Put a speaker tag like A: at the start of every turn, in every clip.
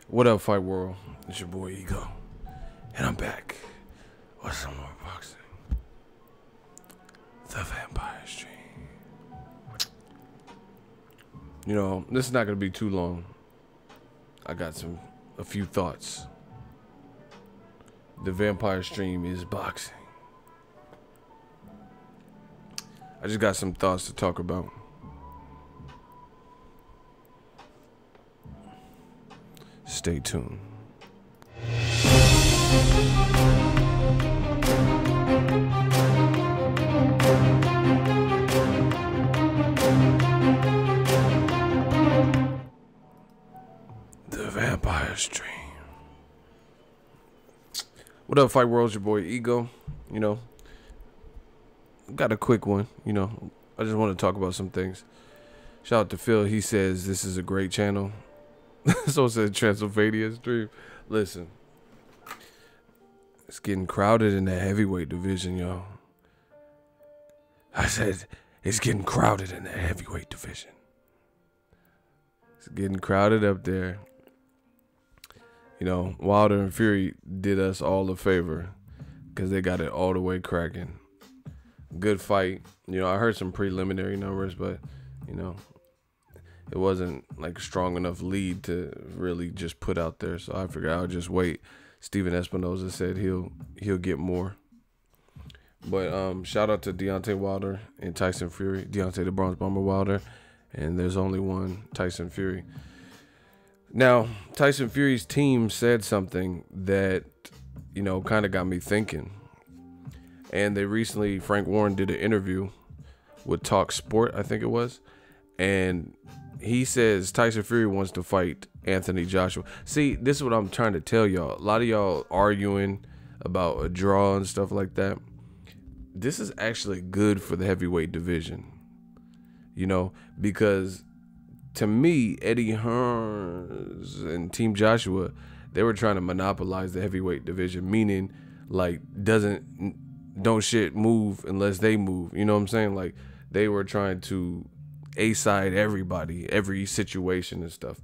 A: What up, Fight World? It's your boy Ego, and I'm back with some more boxing. The Vampire Stream. You know, this is not gonna be too long. I got a few thoughts. The Vampire Stream is boxing. I just got some thoughts to talk about. Stay tuned. The Vampire Stream. What up, Fight World? It's your boy Ego. You know, got a quick one. You know, I just want to talk about some things. Shout out to Phil. He says this is a great channel. So said Transylvania Stream. Listen, it's getting crowded in the heavyweight division, y'all. I said it's getting crowded in the heavyweight division. It's getting crowded up there. You know, Wilder and Fury did us all a favor because they got it all the way cracking. Good fight. You know, I heard some preliminary numbers, but, you know, it wasn't like a strong enough lead to really just put out there. So I figured I'll just wait. Steven Espinoza said he'll get more. But shout out to Deontay Wilder and Tyson Fury. Deontay the Bronze Bomber Wilder. And there's only one, Tyson Fury. Now, Tyson Fury's team said something that, you know, kind of got me thinking. And they recently, Frank Warren did an interview with Talk Sport, I think it was. And he says Tyson Fury wants to fight Anthony Joshua. See, this is what I'm trying to tell y'all. A lot of y'all arguing about a draw and stuff like that. This is actually good for the heavyweight division. You know, because to me, Eddie Hearns and Team Joshua, they were trying to monopolize the heavyweight division, meaning like don't shit move unless they move. You know what I'm saying? Like they were trying to A-side everybody, every situation and stuff.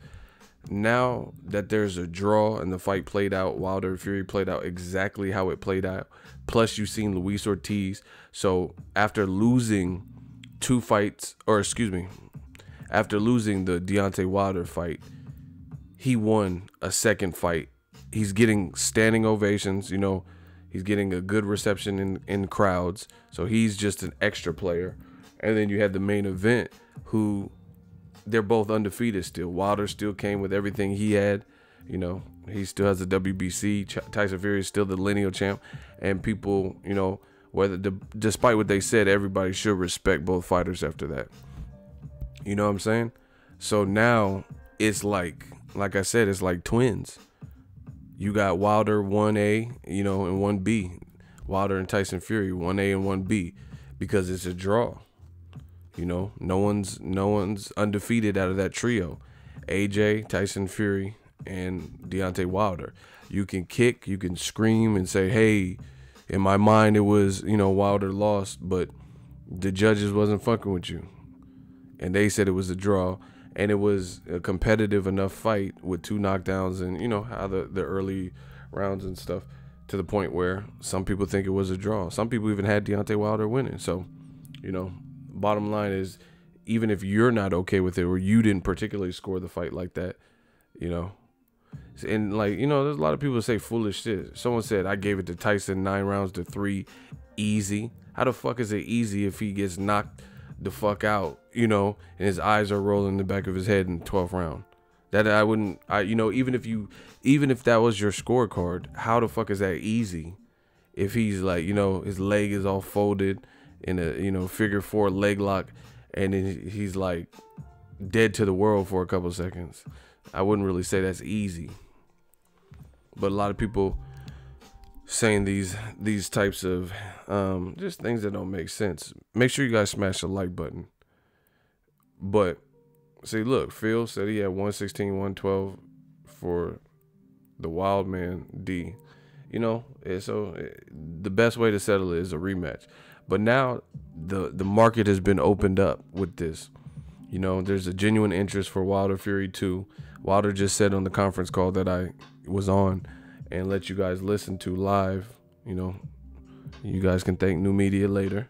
A: Now that there's a draw and the fight played out, Wilder and Fury played out exactly how it played out. Plus you've seen Luis Ortiz. So after losing two fights, after losing the Deontay Wilder fight, he won a second fight. He's getting standing ovations, you know, he's getting a good reception in crowds. So he's just an extra player. And then you had the main event, who they're both undefeated still. Wilder still came with everything he had. You know, he still has the WBC. Tyson Fury is still the lineal champ. And people, you know, despite what they said, everybody should respect both fighters after that. You know what I'm saying? So now it's like I said, it's like twins. You got Wilder 1A, you know, and 1B. Wilder and Tyson Fury 1A and 1B, because it's a draw. You know, no one's undefeated out of that trio. AJ, Tyson Fury, and Deontay Wilder. You can kick, you can scream and say, hey, in my mind it was, you know, Wilder lost, but the judges wasn't fucking with you. And they said it was a draw. And it was a competitive enough fight with 2 knockdowns and, you know, how the early rounds and stuff, to the point where some people think it was a draw. Some people even had Deontay Wilder winning. So, you know, bottom line is, even if you're not okay with it or you didn't particularly score the fight like that, you know, and like, you know, there's a lot of people that say foolish shit. Someone said, I gave it to Tyson 9 rounds to 3 easy. How the fuck is it easy if he gets knocked the fuck out, you know, and his eyes are rolling in the back of his head in the 12th round? That you know, even if that was your scorecard, how the fuck is that easy if he's like, you know, his leg is all folded in a, you know, figure 4 leg lock, and then he's like dead to the world for a couple seconds? I wouldn't really say that's easy. But a lot of people saying these types of just things that don't make sense. Make sure you guys smash the like button. But see, look, Phil said he had 116, 112 for the Wild Man D. You know, so the best way to settle it is a rematch. But now the market has been opened up with this. You know, there's a genuine interest for Wilder Fury 2. Wilder just said on the conference call that I was on and let you guys listen to live, you know, you guys can thank new media later.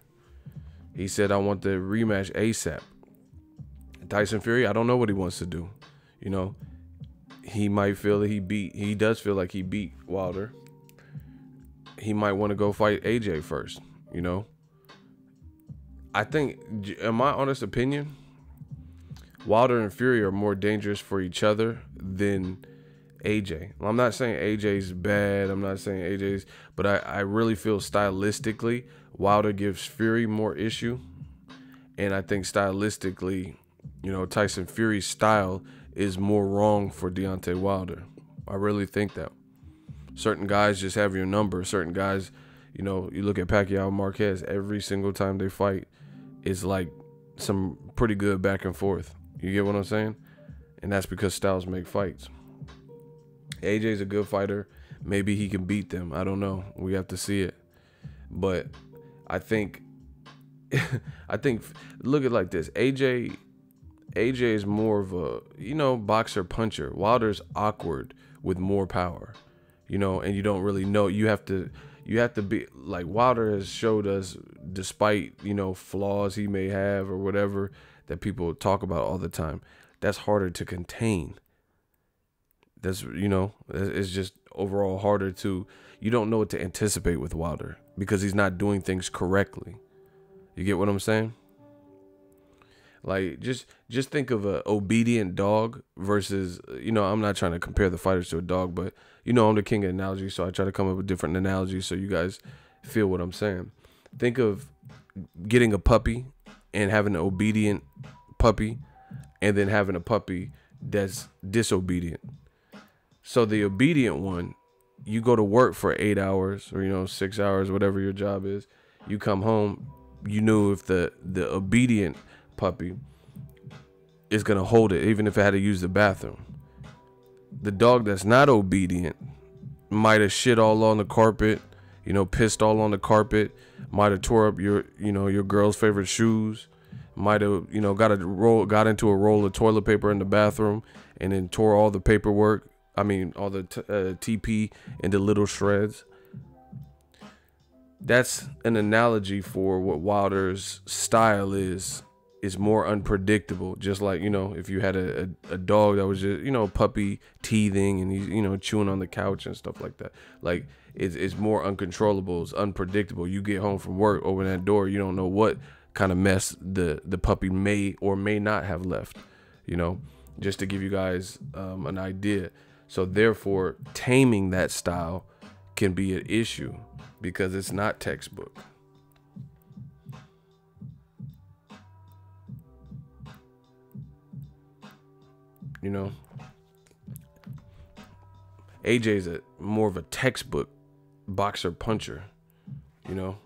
A: He said, I want the rematch ASAP. Tyson Fury, I don't know what he wants to do. You know, he might feel that he does feel like he beat Wilder. He might want to go fight AJ first, you know. I think, in my honest opinion, Wilder and Fury are more dangerous for each other than AJ. I'm not saying AJ's bad. I'm not saying AJ's, but I really feel stylistically Wilder gives Fury more issue. And I think stylistically, you know, Tyson Fury's style is more wrong for Deontay Wilder. I really think that. Certain guys just have your number. Certain guys, you know, you look at Pacquiao and Marquez, every single time they fight, it's like some pretty good back and forth. You get what I'm saying? And that's because styles make fights. AJ's a good fighter. Maybe he can beat them. I don't know. We have to see it. But I think look at it like this. AJ is more of a, you know, boxer puncher. Wilder's awkward with more power. You know, and you don't really know. You have to be like, Wilder has showed us, despite, you know, flaws he may have or whatever that people talk about all the time, that's harder to contain. That's, you know, it's just overall harder to, you don't know what to anticipate with Wilder because he's not doing things correctly. You get what I'm saying? Like, just think of a obedient dog versus, you know, I'm not trying to compare the fighters to a dog, but, you know, I'm the king of analogies, so I try to come up with different analogies so you guys feel what I'm saying. Think of getting a puppy and having an obedient puppy and then having a puppy that's disobedient. So the obedient one, you go to work for 8 hours or, you know, 6 hours, whatever your job is. You come home, you knew if the obedient puppy is going to hold it, even if it had to use the bathroom. The dog that's not obedient might have shit all on the carpet, you know, pissed all on the carpet, might have tore up your, you know, your girl's favorite shoes, might have, you know, got into a roll of toilet paper in the bathroom and then tore all the paperwork, all the TP into little shreds. That's an analogy for what Wilder's style is more unpredictable. Just like, you know, if you had a dog that was just, you know, puppy teething and he's, you know, chewing on the couch and stuff like that. Like, it's more uncontrollable. It's unpredictable. You get home from work, open that door, you don't know what kind of mess the puppy may or may not have left, you know, just to give you guys an idea. So therefore, taming that style can be an issue because it's not textbook. You know, AJ's more of a textbook boxer puncher, you know,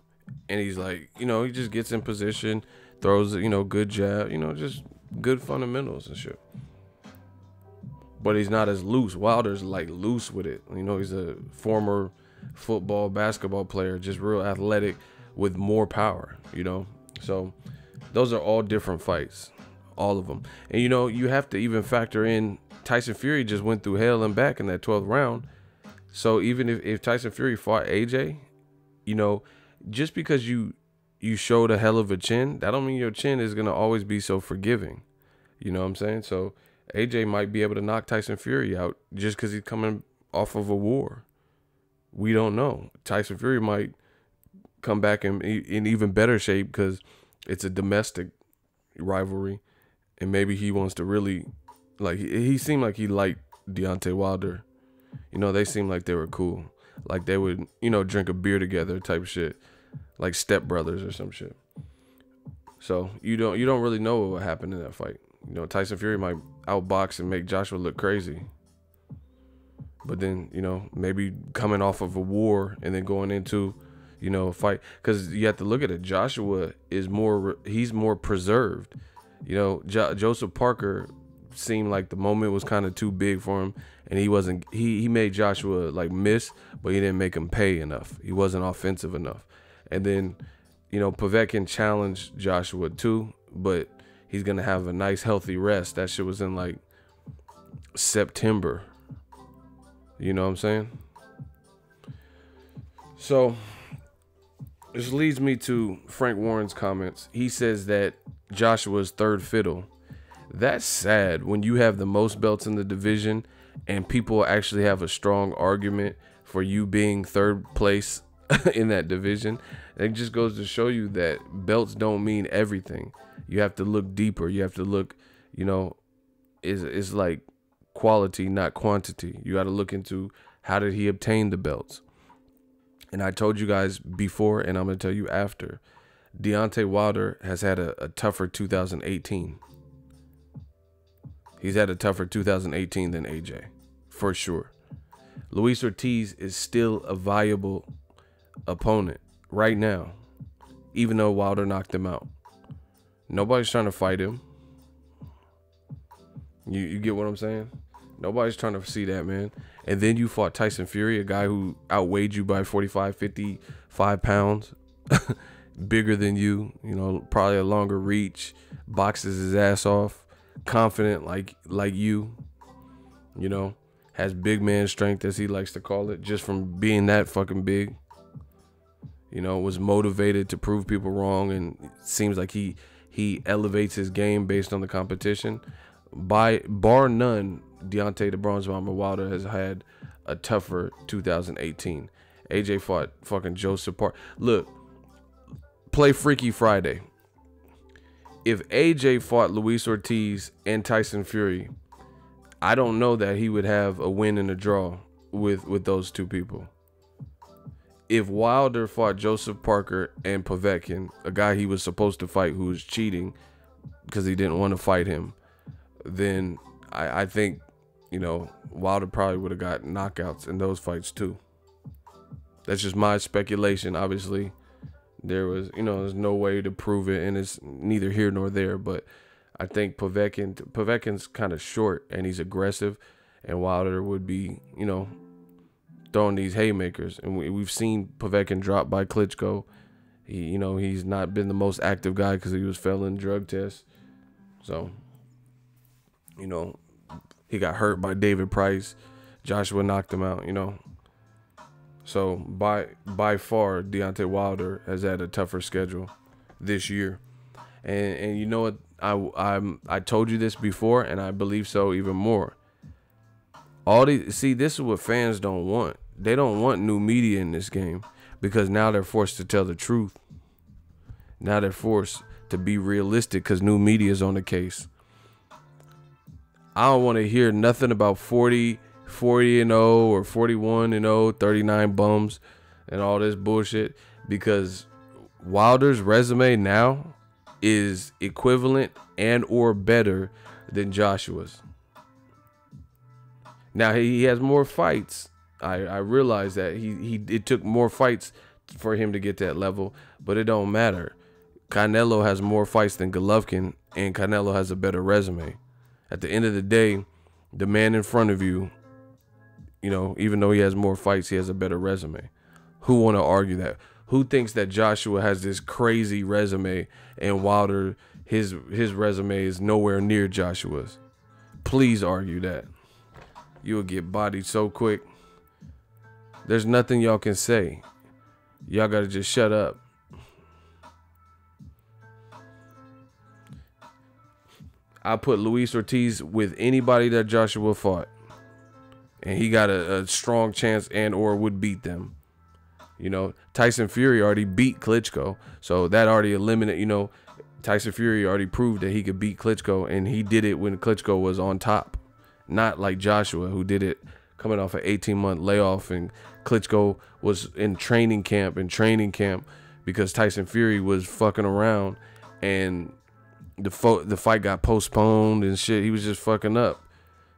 A: and he's like, you know, he just gets in position, throws, you know, good jab, you know, just good fundamentals and shit. But he's not as loose. Wilder's like loose with it. You know, he's a former football, basketball player, just real athletic with more power, you know. So those are all different fights. All of them. And, you know, you have to even factor in Tyson Fury just went through hell and back in that 12th round. So even if Tyson Fury fought AJ, you know, just because you showed a hell of a chin, that don't mean your chin is going to always be so forgiving. You know what I'm saying? So AJ might be able to knock Tyson Fury out just because he's coming off of a war. We don't know. Tyson Fury might come back in even better shape because it's a domestic rivalry. And maybe he wants to really, like, he seemed like he liked Deontay Wilder. You know, they seemed like they were cool. Like they would, you know, drink a beer together type shit. Like stepbrothers or some shit. So you don't really know what happened in that fight. You know, Tyson Fury might outbox and make Joshua look crazy. But then, you know, maybe coming off of a war and then going into, you know, a fight. Because you have to look at it. Joshua is he's more preserved. You know, Joseph Parker seemed like the moment was kind of too big for him, and he made Joshua like miss, but he didn't make him pay enough. He wasn't offensive enough. And then, you know, Povetkin challenged Joshua too, but he's gonna have a nice healthy rest. That shit was in like September. You know what I'm saying? So this leads me to Frank Warren's comments. He says that Joshua's third fiddle. That's sad when you have the most belts in the division and people actually have a strong argument for you being third place in that division. It just goes to show you that belts don't mean everything. You have to look deeper. You have to look, you know, it's like quality, not quantity. You got to look into how did he obtain the belts. And I told you guys before, and I'm going to tell you after, Deontay Wilder has had a tougher 2018. He's had a tougher 2018 than AJ, for sure. Luis Ortiz is still a viable opponent right now, even though Wilder knocked him out. Nobody's trying to fight him. You get what I'm saying? Nobody's trying to see that, man. And then you fought Tyson Fury, a guy who outweighed you by 45, 55 pounds. Bigger than you, you know, probably a longer reach, boxes his ass off, confident like you know, has big man strength, as he likes to call it, just from being that fucking big. You know, was motivated to prove people wrong, and it seems like he elevates his game based on the competition. Bar none, Deontay the Bronze Bomber Wilder has had a tougher 2018. AJ fought fucking Joseph Parker. Look, play Freaky Friday. If AJ fought Luis Ortiz and Tyson Fury, I don't know that he would have a win and a draw with those two people. If Wilder fought Joseph Parker and Povetkin, a guy he was supposed to fight who was cheating because he didn't want to fight him, then I think, you know, Wilder probably would have got knockouts in those fights too. That's just my speculation. Obviously, there was, you know, there's no way to prove it, and it's neither here nor there. But I think Povetkin's kind of short and he's aggressive, and Wilder would be, you know, throwing these haymakers. And we've seen Povetkin drop by Klitschko. You know, he's not been the most active guy because he was failing drug tests. So, you know, he got hurt by David Price. Joshua knocked him out, you know. So by far, Deontay Wilder has had a tougher schedule this year. And you know what? I told you this before, and I believe so even more. See, this is what fans don't want. They don't want new media in this game, because now they're forced to tell the truth. Now they're forced to be realistic because new media is on the case. I don't want to hear nothing about 40-0 or 41-0, 39 bums and all this bullshit, because Wilder's resume now is equivalent and or better than Joshua's. Now he has more fights. I realize that it took more fights for him to get that level, but it don't matter. Canelo has more fights than Golovkin, and Canelo has a better resume. At the end of the day, the man in front of you, you know, even though he has more fights, he has a better resume. Who want to argue that? Who thinks that Joshua has this crazy resume and Wilder, his resume is nowhere near Joshua's? Please argue that. You will get bodied so quick. There's nothing y'all can say. Y'all got to just shut up. I put Luis Ortiz with anybody that Joshua fought, and he got a strong chance and or would beat them. You know, Tyson Fury already beat Klitschko, so that already eliminated, you know, Tyson Fury already proved that he could beat Klitschko, and he did it when Klitschko was on top. Not like Joshua, who did it coming off an 18-month layoff, and Klitschko was in training camp because Tyson Fury was fucking around, and the fight got postponed and shit. He was just fucking up.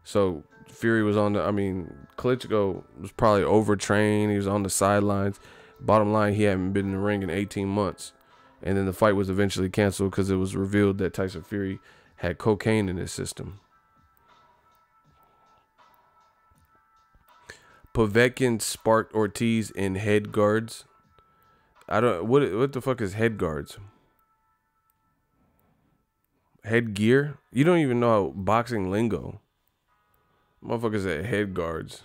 A: So Fury was Klitschko was probably overtrained. He was on the sidelines. Bottom line, he hadn't been in the ring in 18 months. And then the fight was eventually canceled because it was revealed that Tyson Fury had cocaine in his system. Povetkin sparked Ortiz in head guards. What the fuck is head guards? Headgear? You don't even know boxing lingo. Motherfuckers at head guards.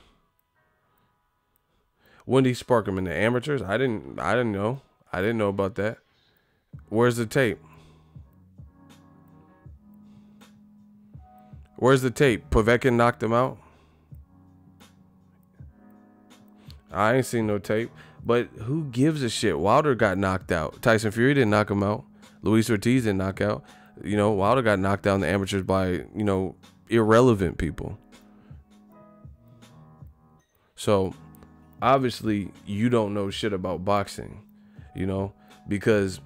A: When did he spark him in the amateurs? I didn't know. I didn't know about that. Where's the tape? Where's the tape? Povetkin knocked him out? I ain't seen no tape. But who gives a shit? Wilder got knocked out. Tyson Fury didn't knock him out. Luis Ortiz didn't knock out. You know, Wilder got knocked out in the amateurs by, you know, irrelevant people. So, obviously, you don't know shit about boxing, you know, because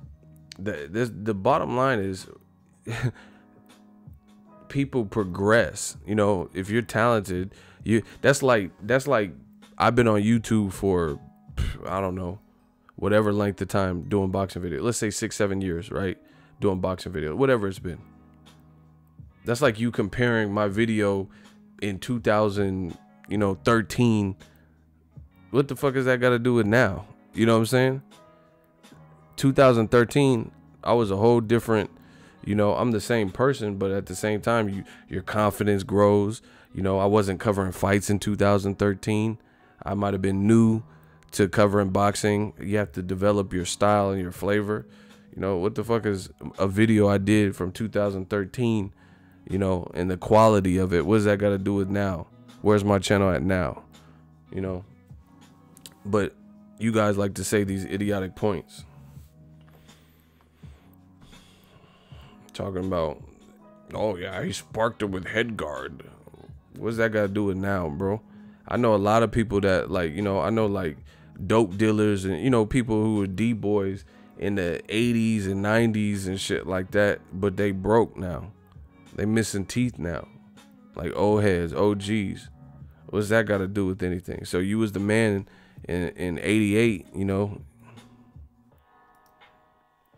A: the bottom line is people progress. You know, if you're talented, that's like I've been on YouTube for, I don't know, whatever length of time doing boxing videos. Let's say 6-7 years, right? Doing boxing videos, whatever it's been. That's like you comparing my video in 2013. What the fuck is that got to do with now? You know what I'm saying? 2013, I was a whole different, you know, I'm the same person, but at the same time, your confidence grows. You know, I wasn't covering fights in 2013. I might have been new to covering boxing. You have to develop your style and your flavor. You know, what the fuck is a video I did from 2013, you know, and the quality of it? What does that got to do with now? Where's my channel at now? You know, but you guys like to say these idiotic points. Talking about, oh yeah, he sparked him with head guard. What's that got to do with now, bro? I know a lot of people that, like, you know, I know like dope dealers and, you know, people who were D-boys in the 80s and 90s and shit like that, but they broke now. They missing teeth now. Like old heads, OGs. What's that got to do with anything? So you was the man in 88, you know.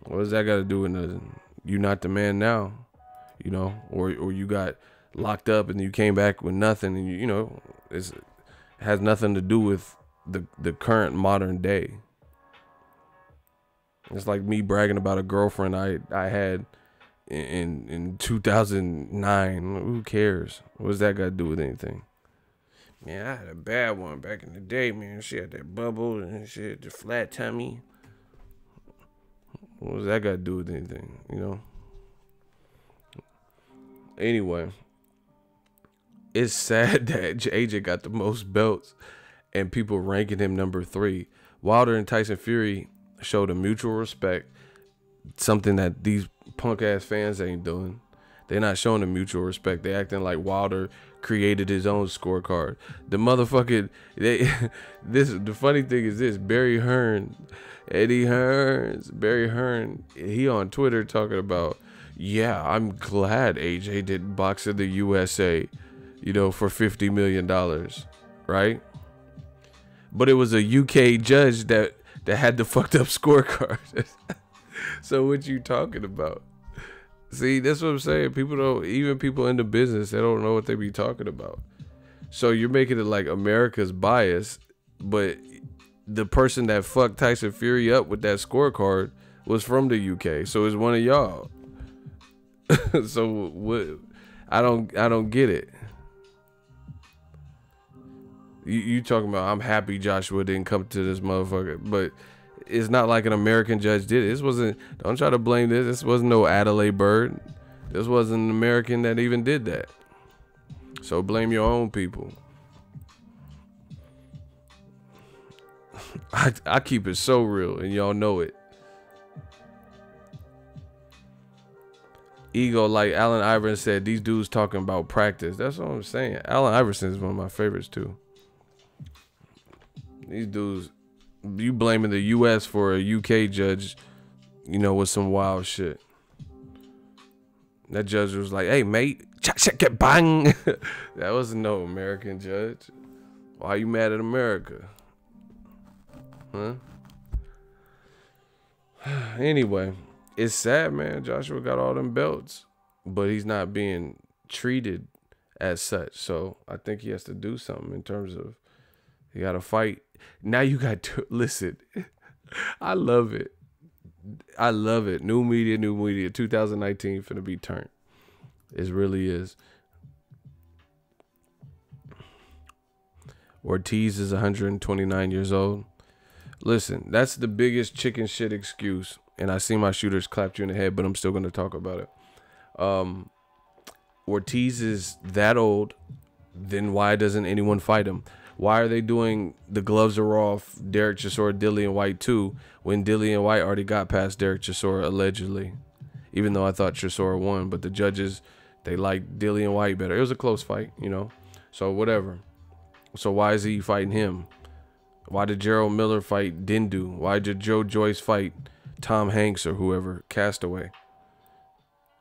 A: What does that got to do with nothing? You not the man now, you know, or you got locked up and you came back with nothing, and you know, it has nothing to do with the current modern day. It's like me bragging about a girlfriend I had in 2009. Who cares? What's that got to do with anything? Man, I had a bad one back in the day, man. She had that bubble and shit, the flat tummy. What does that got to do with anything, you know? Anyway, it's sad that AJ got the most belts and people ranking him number 3. Wilder and Tyson Fury showed a mutual respect, something that these punk ass fans ain't doing. They're not showing a mutual respect. They acting like Wilder created his own scorecard. The motherfucking the funny thing is this: Barry Hearn, he on Twitter talking about, yeah, I'm glad AJ didn't box in the USA, you know, for $50 million, right? But it was a UK judge that had the fucked up scorecard. So what you talking about? See, that's what I'm saying. People don't, even people in the business, they don't know what they be talking about. So you're making it like America's bias, but the person that fucked Tyson Fury up with that scorecard was from the UK. So it's one of y'all. So what? I don't get it. You talking about, I'm happy Joshua didn't come to this motherfucker, but it's not like an American judge did it. This wasn't, don't try to blame this. This wasn't no Adelaide Bird. This wasn't an American that even did that. So blame your own people. I keep it so real, and y'all know it. Ego, like Allen Iverson said, these dudes talking about practice. That's what I'm saying. Allen Iverson is one of my favorites too. These dudes, you blaming the U.S. for a UK judge, you know, with some wild shit. That judge was like, hey, mate, check, bang. That wasn't no American judge. Why you mad at America? Huh? Anyway, it's sad, man. Joshua got all them belts, but he's not being treated as such. So I think he has to do something in terms of, he got to fight. Now you got to listen. I love it. I love it. New media. 2019 finna be turned. It really is. Ortiz is 129 years old. Listen, that's the biggest chicken shit excuse. And I see my shooters clapped you in the head, but I'm still going to talk about it. Ortiz is that old. Then why doesn't anyone fight him? Why are they doing the gloves are off Derek Chisora, Dillian White too, when Dillian White already got past Derek Chisora allegedly? Even though I thought Chisora won, but the judges, they liked Dillian White better. It was a close fight, you know. So whatever. So why is he fighting him? Why did Gerald Miller fight Dindu? Why did Joe Joyce fight Tom Hanks or whoever, Castaway?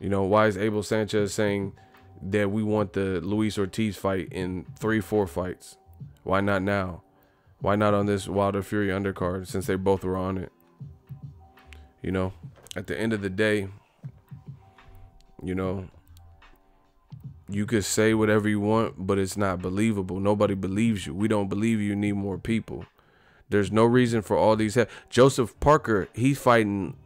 A: You know, why is Abel Sanchez saying that we want the Luis Ortiz fight in 3-4 fights? Why not now? Why not on this Wilder Fury undercard, since they both were on it? You know, at the end of the day, you know, you could say whatever you want, but it's not believable. Nobody believes you. We don't believe you. You need more people. There's no reason for all these. Joseph Parker, he's fighting,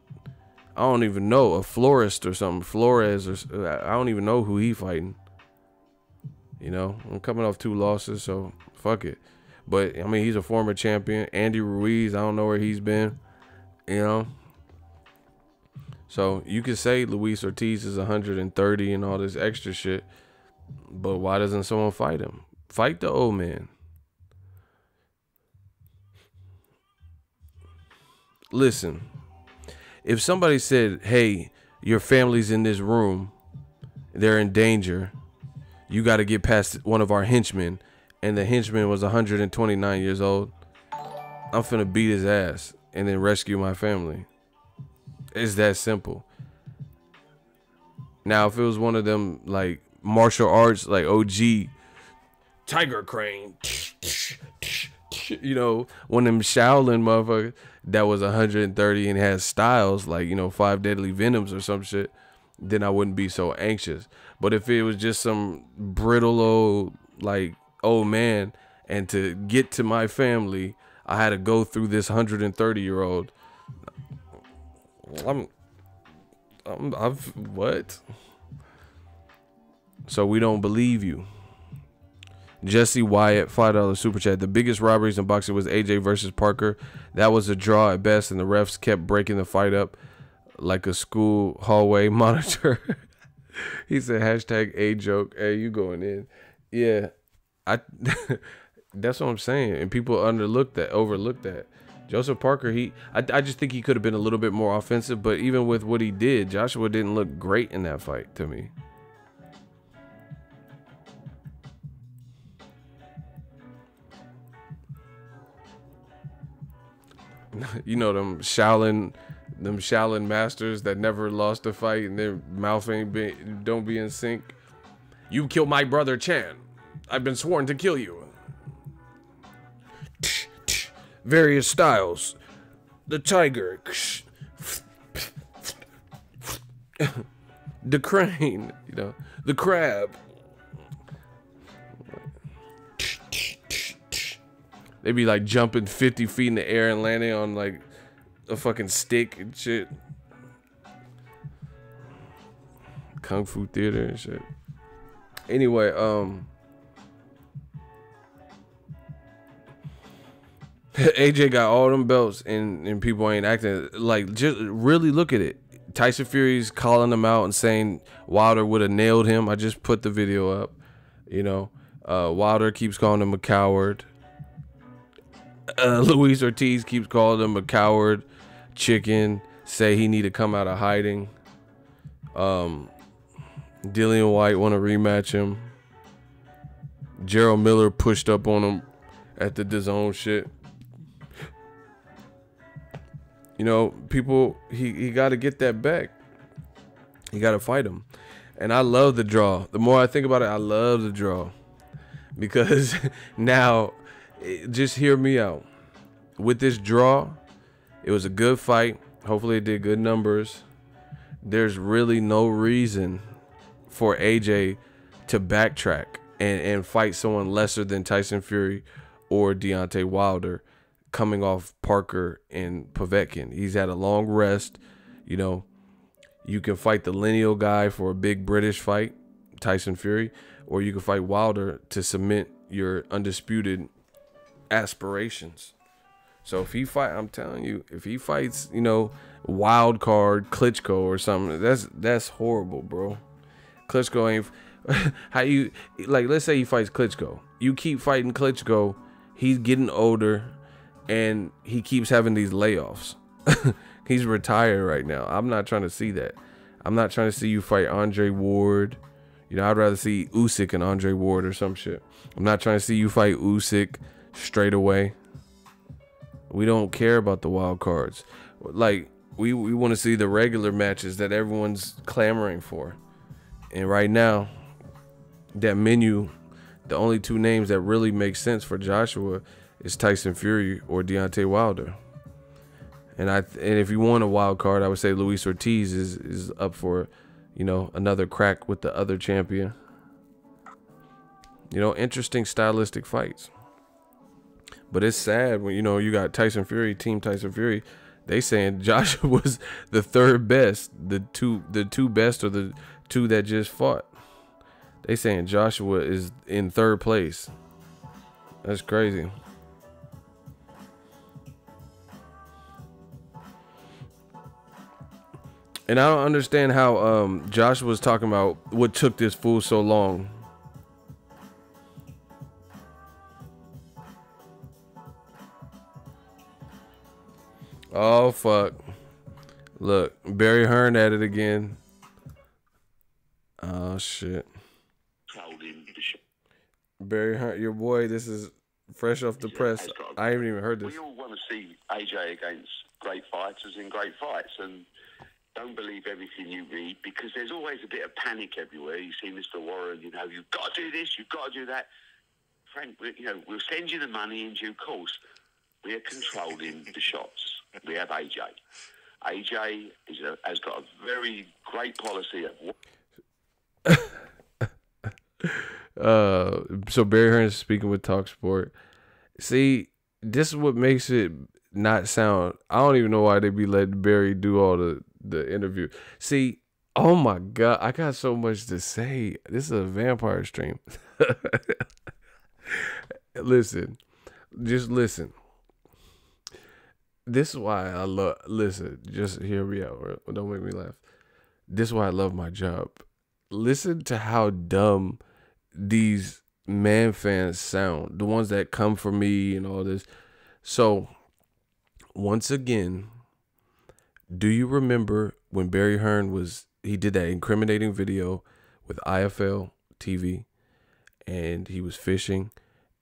A: I don't even know, a florist or something. Flores, or I don't even know who he fighting. You know, I'm coming off 2 losses, so fuck it. But, I mean, he's a former champion. Andy Ruiz, I don't know where he's been, you know. So you could say Luis Ortiz is 130 and all this extra shit, but why doesn't someone fight him? Fight the old man. Listen, if somebody said, hey, your family's in this room, they're in danger, you got to get past one of our henchmen, and the henchman was 129 years old, I'm finna beat his ass and then rescue my family. It's that simple. Now, if it was one of them, like, martial arts, like OG, Tiger Crane, you know, one of them Shaolin motherfuckers that was 130 and has styles, like, you know, 5 Deadly Venoms or some shit, then I wouldn't be so anxious. But if it was just some brittle old, like, old man, and to get to my family, I had to go through this 130-year-old. What? So we don't believe you. Jesse Wyatt, $5 super chat. The biggest robberies in boxing was AJ versus Parker. That was a draw at best, and the refs kept breaking the fight up like a school hallway monitor. He said hashtag a joke. Hey, you going in? Yeah, that's what I'm saying. And people overlooked that. Joseph Parker, I just think he could have been a little bit more offensive, but even with what he did, Joshua didn't look great in that fight to me. You know, them Shaolin masters that never lost a fight and their mouth don't be in sync. You killed my brother Chan. I've been sworn to kill you. Various styles. The tiger. The crane. You know, the crab. They be like jumping 50 feet in the air and landing on like a fucking stick and shit. Kung Fu theater and shit. Anyway, AJ got all them belts and people ain't acting. Like, just really look at it. Tyson Fury's calling him out and saying Wilder would have nailed him. I just put the video up. You know, Wilder keeps calling him a coward. Luis Ortiz keeps calling him a coward, chicken, say he need to come out of hiding. Dillian White want to rematch him. Gerald Miller pushed up on him at the DAZN shit. You know, people, he got to get that back. You got to fight him. And I love the draw. The more I think about it, I love the draw. Because now, just hear me out. With this draw, it was a good fight. Hopefully it did good numbers. There's really no reason for AJ to backtrack and fight someone lesser than Tyson Fury or Deontay Wilder coming off Parker and Povetkin. He's had a long rest. You know, you can fight the lineal guy for a big British fight, Tyson Fury, or you can fight Wilder to cement your undisputed aspirations. So if he fight, I'm telling you, if he fights, you know, wild card Klitschko or something, that's horrible, bro. Klitschko ain't how you like. Let's say he fights Klitschko. You keep fighting Klitschko. He's getting older, and he keeps having these layoffs. He's retired right now. I'm not trying to see that. I'm not trying to see you fight Andre Ward. You know, I'd rather see Usyk and Andre Ward or some shit. I'm not trying to see you fight Usyk straight away. We don't care about the wild cards. Like, we want to see the regular matches that everyone's clamoring for. And right now, that menu, the only two names that really make sense for Joshua is Tyson Fury or Deontay Wilder. And if you want a wild card, I would say Luis Ortiz is up for, you know, another crack with the other champion. You know, interesting stylistic fights. But it's sad when, you know, you got Tyson Fury, Team Tyson Fury. They saying Joshua was the third best, the two best, or the two that just fought. They saying Joshua is in third place. That's crazy. And I don't understand how Joshua was talking about what took this fool so long. Oh, fuck. Look, Barry Hearn at it again. Oh, shit. Barry Hearn, your boy, this is fresh off the press. I haven't even heard this.
B: We all want to see AJ against great fighters in great fights, and don't believe everything you read, because there's always a bit of panic everywhere. You see Mr. Warren, you know, you've got to do this, you've got to do that. Frank, you know, we'll send you the money in due course. We are controlling the shots. We have AJ. AJ has got a very great policy of.
A: So Barry Hearn is speaking with TalkSport. See, this is what makes it not sound. I don't even know why they be letting Barry do all the interview. See, oh my God, I got so much to say. This is a vampire stream. Listen, just listen. This is why I love, listen, just hear me out. Don't make me laugh. This is why I love my job. Listen to how dumb these man fans sound. The ones that come for me and all this. So, once again, do you remember when Barry Hearn he did that incriminating video with IFL TV, and he was fishing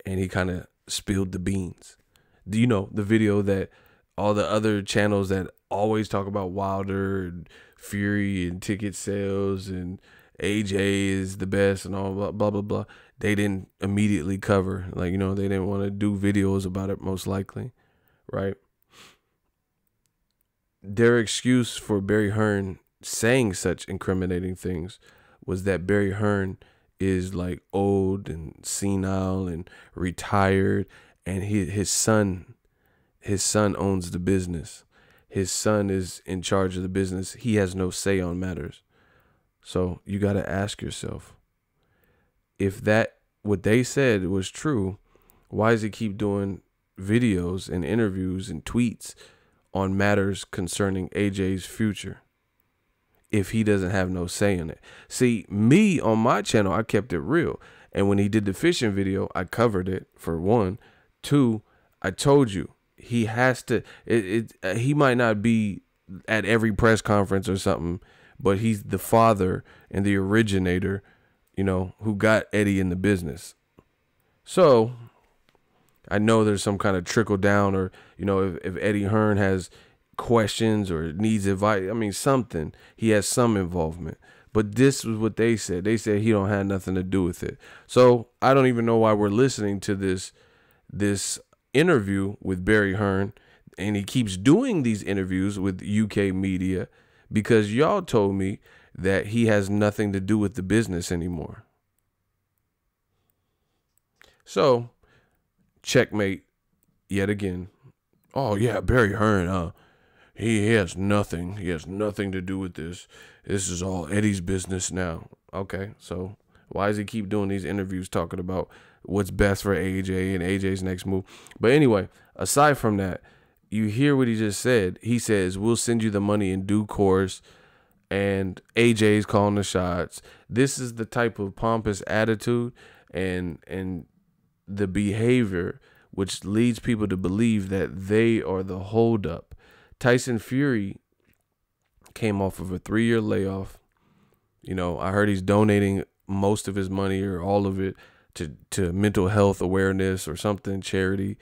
A: and he kind of spilled the beans? Do you know the video that all the other channels that always talk about Wilder and Fury and ticket sales and AJ is the best and all blah, blah, blah, blah. They didn't immediately cover. Like, you know, they didn't want to do videos about it, most likely, right? Their excuse for Barry Hearn saying such incriminating things was that Barry Hearn is like old and senile and retired, and his son owns the business. His son is in charge of the business. He has no say on matters. So you got to ask yourself, if what they said was true, why does he keep doing videos and interviews and tweets on matters concerning AJ's future if he doesn't have no say in it? See, me on my channel, I kept it real. And when he did the fishing video, I covered it, for one. Two, I told you, he has to, he might not be at every press conference or something, but he's the father and the originator, you know, who got Eddie in the business. So I know there's some kind of trickle down, or, you know, if Eddie Hearn has questions or needs advice, I mean, something, he has some involvement. But this was what they said. They said he don't have nothing to do with it. So I don't even know why we're listening to this interview with Barry Hearn, and he keeps doing these interviews with UK media because y'all told me that he has nothing to do with the business anymore. So, checkmate yet again. Oh yeah, Barry Hearn, he has nothing. He has nothing to do with this. This is all Eddie's business now. Okay, so Why does he keep doing these interviews talking about what's best for AJ and AJ's next move? But anyway, aside from that, you hear what he just said. He says, we'll send you the money in due course, and AJ's calling the shots. This is the type of pompous attitude and the behavior which leads people to believe that they are the holdup. Tyson Fury came off of a 3-year layoff. You know, I heard he's donating most of his money or all of it to mental health awareness or something, charity.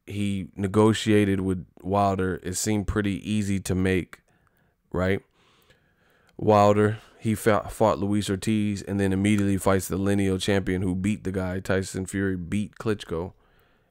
A: He negotiated with Wilder. It seemed pretty easy to make, right? Wilder, he fought Luis Ortiz and then immediately fights the lineal champion who beat the guy. Tyson Fury beat Klitschko,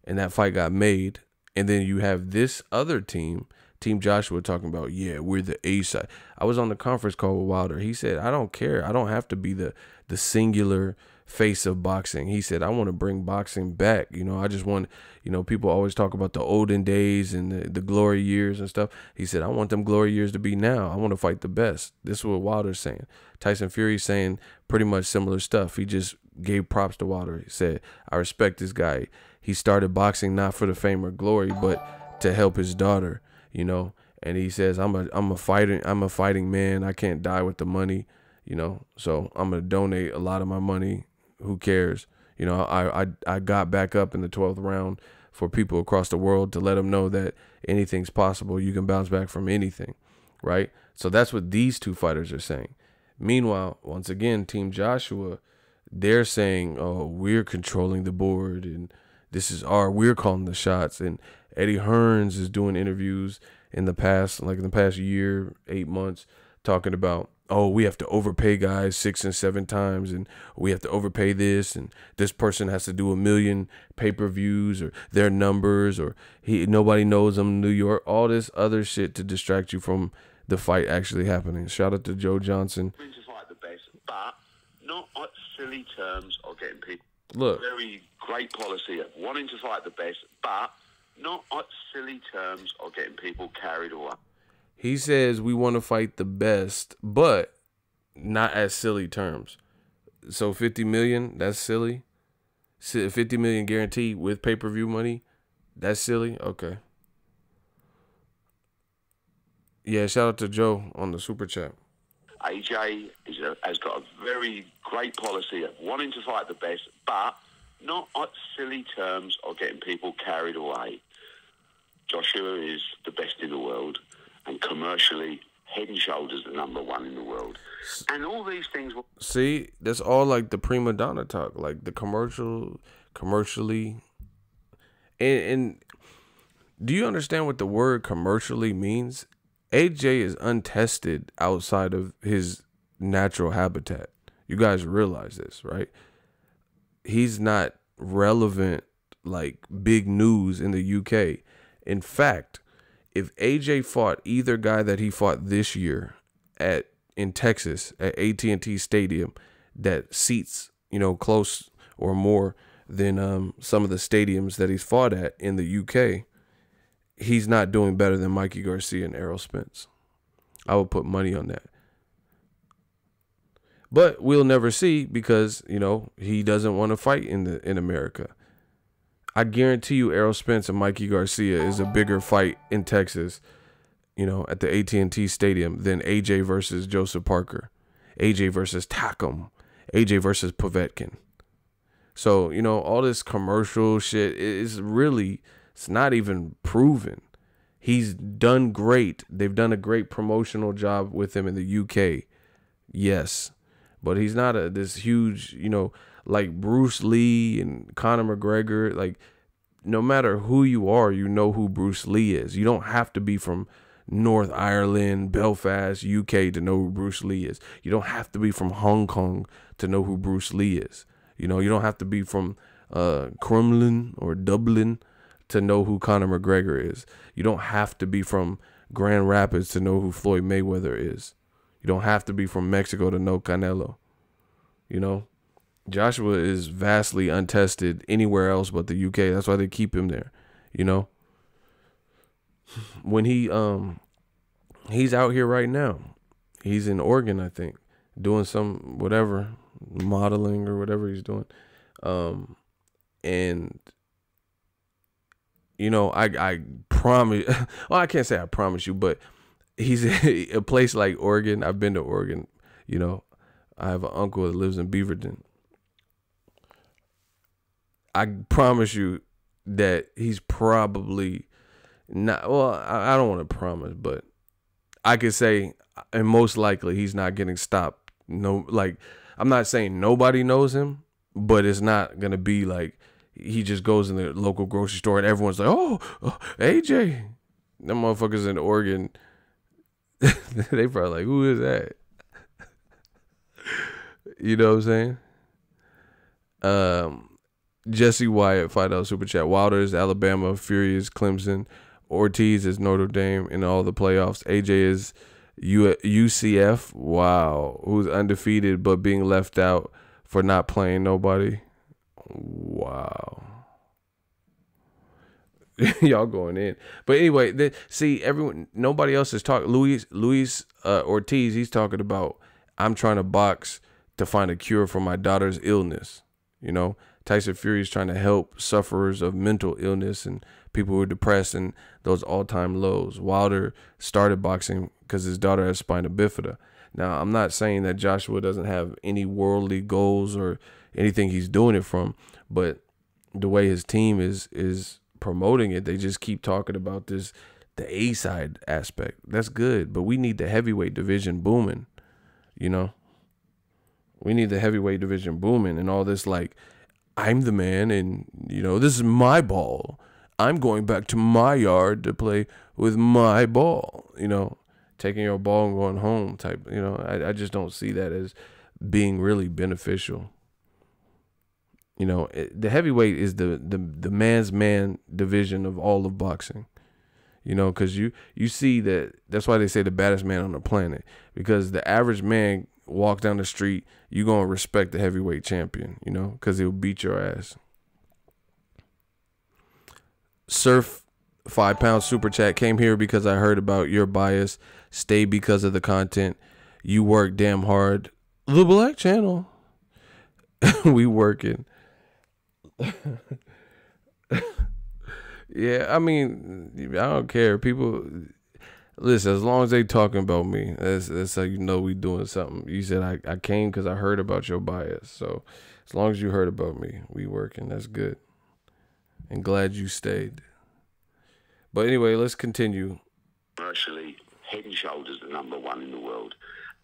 A: and that fight got made. And then you have this other team, Team Joshua, talking about, yeah, we're the A side. I was on the conference call with Wilder. He said, I don't care. I don't have to be the singular face of boxing. He said, I want to bring boxing back. You know, I just want, you know, people always talk about the olden days and the glory years and stuff. He said, I want them glory years to be now. I want to fight the best. This is what Wilder's saying. Tyson Fury's saying pretty much similar stuff. He just gave props to Wilder. He said, I respect this guy. He started boxing not for the fame or glory, but to help his daughter, you know. And he says, I'm a fighting man. I can't die with the money, you know. So I'm gonna donate a lot of my money. Who cares? You know, I got back up in the 12th round for people across the world to let them know that anything's possible. You can bounce back from anything, right? So that's what these two fighters are saying. Meanwhile, once again, Team Joshua, they're saying, oh, we're controlling the board and we're calling the shots. And Eddie Hearns is doing interviews in the past year, 8 months, talking about, oh, we have to overpay guys 6 and 7 times, and we have to overpay this, and this person has to do 1 million pay-per-views or their numbers, or nobody knows them in New York, all this other shit to distract you from the fight actually happening. Shout out to Joe Johnson.
B: To fight the best, but not at silly terms or getting people.
A: Look,
B: very great policy of wanting to fight the best, but not at silly terms or getting people carried away.
A: He says we want to fight the best, but not at silly terms. So 50 million, that's silly. 50 million guaranteed with pay-per-view money, that's silly. Okay. Yeah, shout out to Joe on the super chat.
B: AJ has got a very great policy of wanting to fight the best, but not at silly terms or getting people carried away. Joshua is the best in the world, and commercially, head and shoulders the #1 in the world. And all these things will...
A: See, that's all like the prima donna talk, like the commercially. And do you understand what the word commercially means? AJ is untested outside of his natural habitat. You guys realize this, right? He's not relevant, like big news in the UK. In fact, if AJ fought either guy that he fought this year in Texas at AT&T Stadium that seats, you know, close or more than some of the stadiums that he's fought at in the UK, he's not doing better than Mikey Garcia and Errol Spence. I would put money on that. But we'll never see because, you know, he doesn't want to fight in America. I guarantee you Errol Spence and Mikey Garcia is a bigger fight in Texas, you know, at the AT&T Stadium than AJ versus Joseph Parker, AJ versus Takum, AJ versus Povetkin. So, you know, all this commercial shit is really, it's not even proven. He's done great. They've done a great promotional job with him in the UK. Yes. But he's not this huge, you know, like Bruce Lee and Conor McGregor. Like, no matter who you are, you know who Bruce Lee is. You don't have to be from North Ireland, Belfast, UK to know who Bruce Lee is. You don't have to be from Hong Kong to know who Bruce Lee is. You know, you don't have to be from Crumlin or Dublin to know who Conor McGregor is. You don't have to be from Grand Rapids to know who Floyd Mayweather is. You don't have to be from Mexico to know Canelo. You know, Joshua is vastly untested anywhere else but the UK. That's why they keep him there. You know, when he's out here right now, he's in Oregon, I think, doing some whatever. modeling or whatever he's doing. And you know, I promise. Well, I can't say I promise you, but he's a place like Oregon. I've been to Oregon. You know, I have an uncle that lives in Beaverton. I promise you that he's probably not. Well, I don't want to promise, but I could say, and most likely, he's not getting stopped. No, like, I'm not saying nobody knows him, but it's not gonna be like he just goes in the local grocery store and everyone's like, oh AJ. Them motherfuckers in Oregon, they probably like, who is that? You know what I'm saying? Jesse Wyatt, $5 super chat. Wilder is Alabama, Fury is Clemson, Ortiz is Notre Dame in all the playoffs. AJ is UCF. Wow, who's undefeated but being left out for not playing nobody. Wow. Y'all going in. But anyway, see, everyone, nobody else is talking. Luis Ortiz, he's talking about, I'm trying to box to find a cure for my daughter's illness. You know, Tyson Fury is trying to help sufferers of mental illness and people who are depressed and those all-time lows. Wilder started boxing because his daughter has spina bifida. Now, I'm not saying that Joshua doesn't have any worldly goals or anything he's doing it from, but the way his team is promoting it, they just keep talking about this, the A-side aspect. That's good, but we need the heavyweight division booming, you know? We need the heavyweight division booming and all this like, I'm the man and, you know, this is my ball. I'm going back to my yard to play with my ball, you know, taking your ball and going home type, you know. I just don't see that as being really beneficial. You know, the heavyweight is the man's man division of all of boxing. You know, because you see that's why they say the baddest man on the planet. Because the average man walk down the street, you going to respect the heavyweight champion, you know, because he'll beat your ass. Surf, £5 super chat. Came here because I heard about your bias. Stay because of the content. You work damn hard. The Black Channel. We working. Yeah, I mean, I don't care. People, listen, as long as they talking about me, that's how you know we doing something. You said I came because I heard about your bias. So as long as you heard about me, we working. That's good. And glad you stayed. But anyway, let's continue.
B: Commercially, Head and Shoulders the #1 in the world.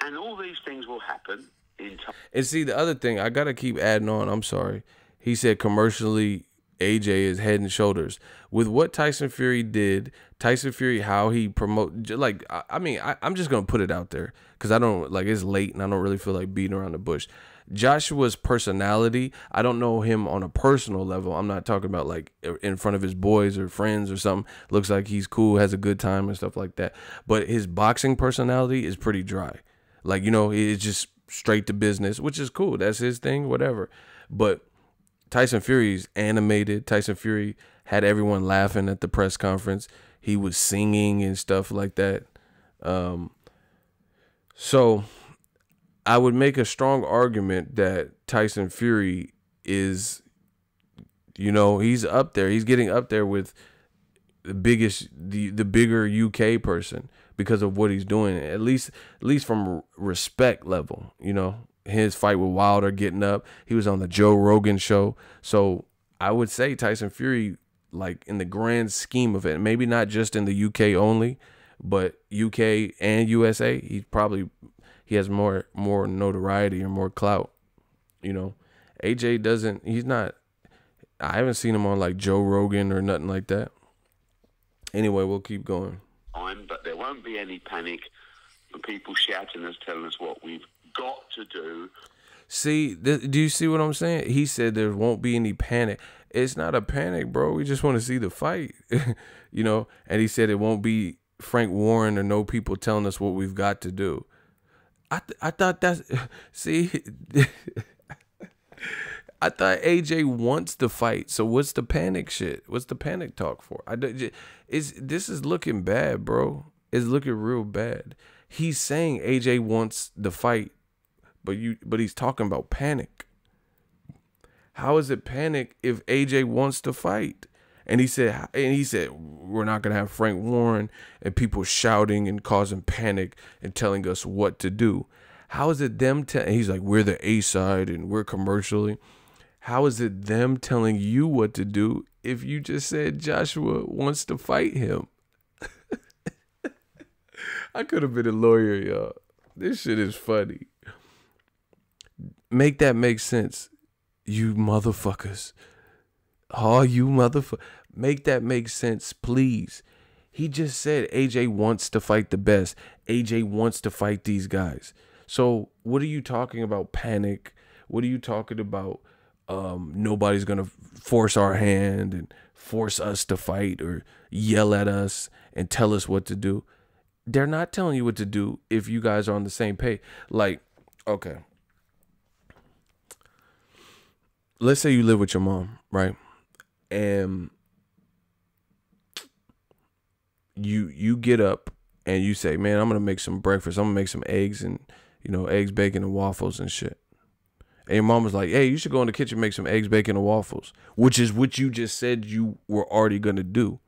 B: And all these things will happen in time.
A: And see, the other thing, I got to keep adding on. I'm sorry. He said commercially, AJ is Head and Shoulders. With what Tyson Fury did, Tyson Fury, how he promote, like, I mean, I'm just going to put it out there because I don't, like, it's late and I don't really feel like beating around the bush. Joshua's personality, I don't know him on a personal level. I'm not talking about like in front of his boys or friends or something. Looks like he's cool, has a good time and stuff like that. But his boxing personality is pretty dry. Like, you know, it's just straight to business, which is cool. That's his thing, whatever. But Tyson Fury's animated. Tyson Fury had everyone laughing at the press conference. He was singing and stuff like that. So I would make a strong argument that Tyson Fury is, you know, he's up there. He's getting up there with the biggest, the bigger UK person because of what he's doing. At least from respect level, you know. His fight with Wilder, getting up. He was on the Joe Rogan show. So I would say Tyson Fury, like in the grand scheme of it, maybe not just in the UK only, but UK and USA, he has more notoriety or more clout. You know, AJ I haven't seen him on like Joe Rogan or nothing like that. Anyway, we'll keep going.
B: But there won't be any panic and people shouting us, telling us what we've got to do.
A: See, do you see what I'm saying? He said there won't be any panic. It's not a panic, bro. We just want to see the fight, you know. And he said it won't be Frank Warren or no people telling us what we've got to do. I thought that's see. I thought AJ wants to fight. So what's the panic shit? What's the panic talk for? This is looking bad, bro. It's looking real bad. He's saying AJ wants the fight but he's talking about panic. How is it panic if AJ wants to fight? And he said we're not gonna have Frank Warren and people shouting and causing panic and telling us what to do. How is it them he's like, we're the A side and we're commercially. How is it them telling you what to do if you just said Joshua wants to fight him? I could have been a lawyer, y'all. This shit is funny. Make that make sense, you motherfuckers. Oh, you motherfucker. Make that make sense, please. He just said AJ wants to fight the best. AJ wants to fight these guys. So what are you talking about, panic? What are you talking about? Nobody's going to force our hand and force us to fight or yell at us and tell us what to do. They're not telling you what to do if you guys are on the same page. Like, okay. Let's say you live with your mom, right? And you get up and you say, man, I'm going to make some breakfast. I'm going to make some eggs and, eggs, bacon, and waffles and shit. And your mom was like, hey, you should go in the kitchen and make some eggs, bacon, and waffles, which is what you just said you were already going to do.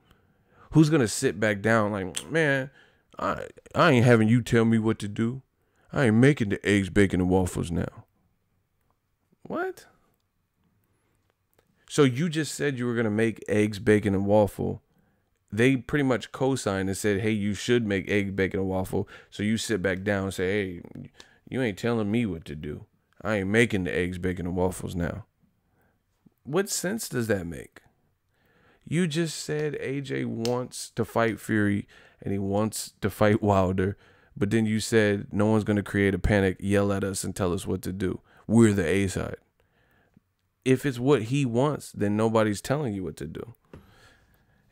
A: Who's going to sit back down like, man, I ain't having you tell me what to do. I ain't making the eggs, bacon, and waffles now. What? So you just said you were going to make eggs, bacon, and waffle. They pretty much co-signed and said, hey, you should make eggs, bacon, and waffle. So you sit back down and say, hey, you ain't telling me what to do. I ain't making the eggs, bacon, and waffles now. What sense does that make? You just said AJ wants to fight Fury and he wants to fight Wilder, but then you said no one's going to create a panic, yell at us, and tell us what to do. We're the A side. If it's what he wants, then nobody's telling you what to do.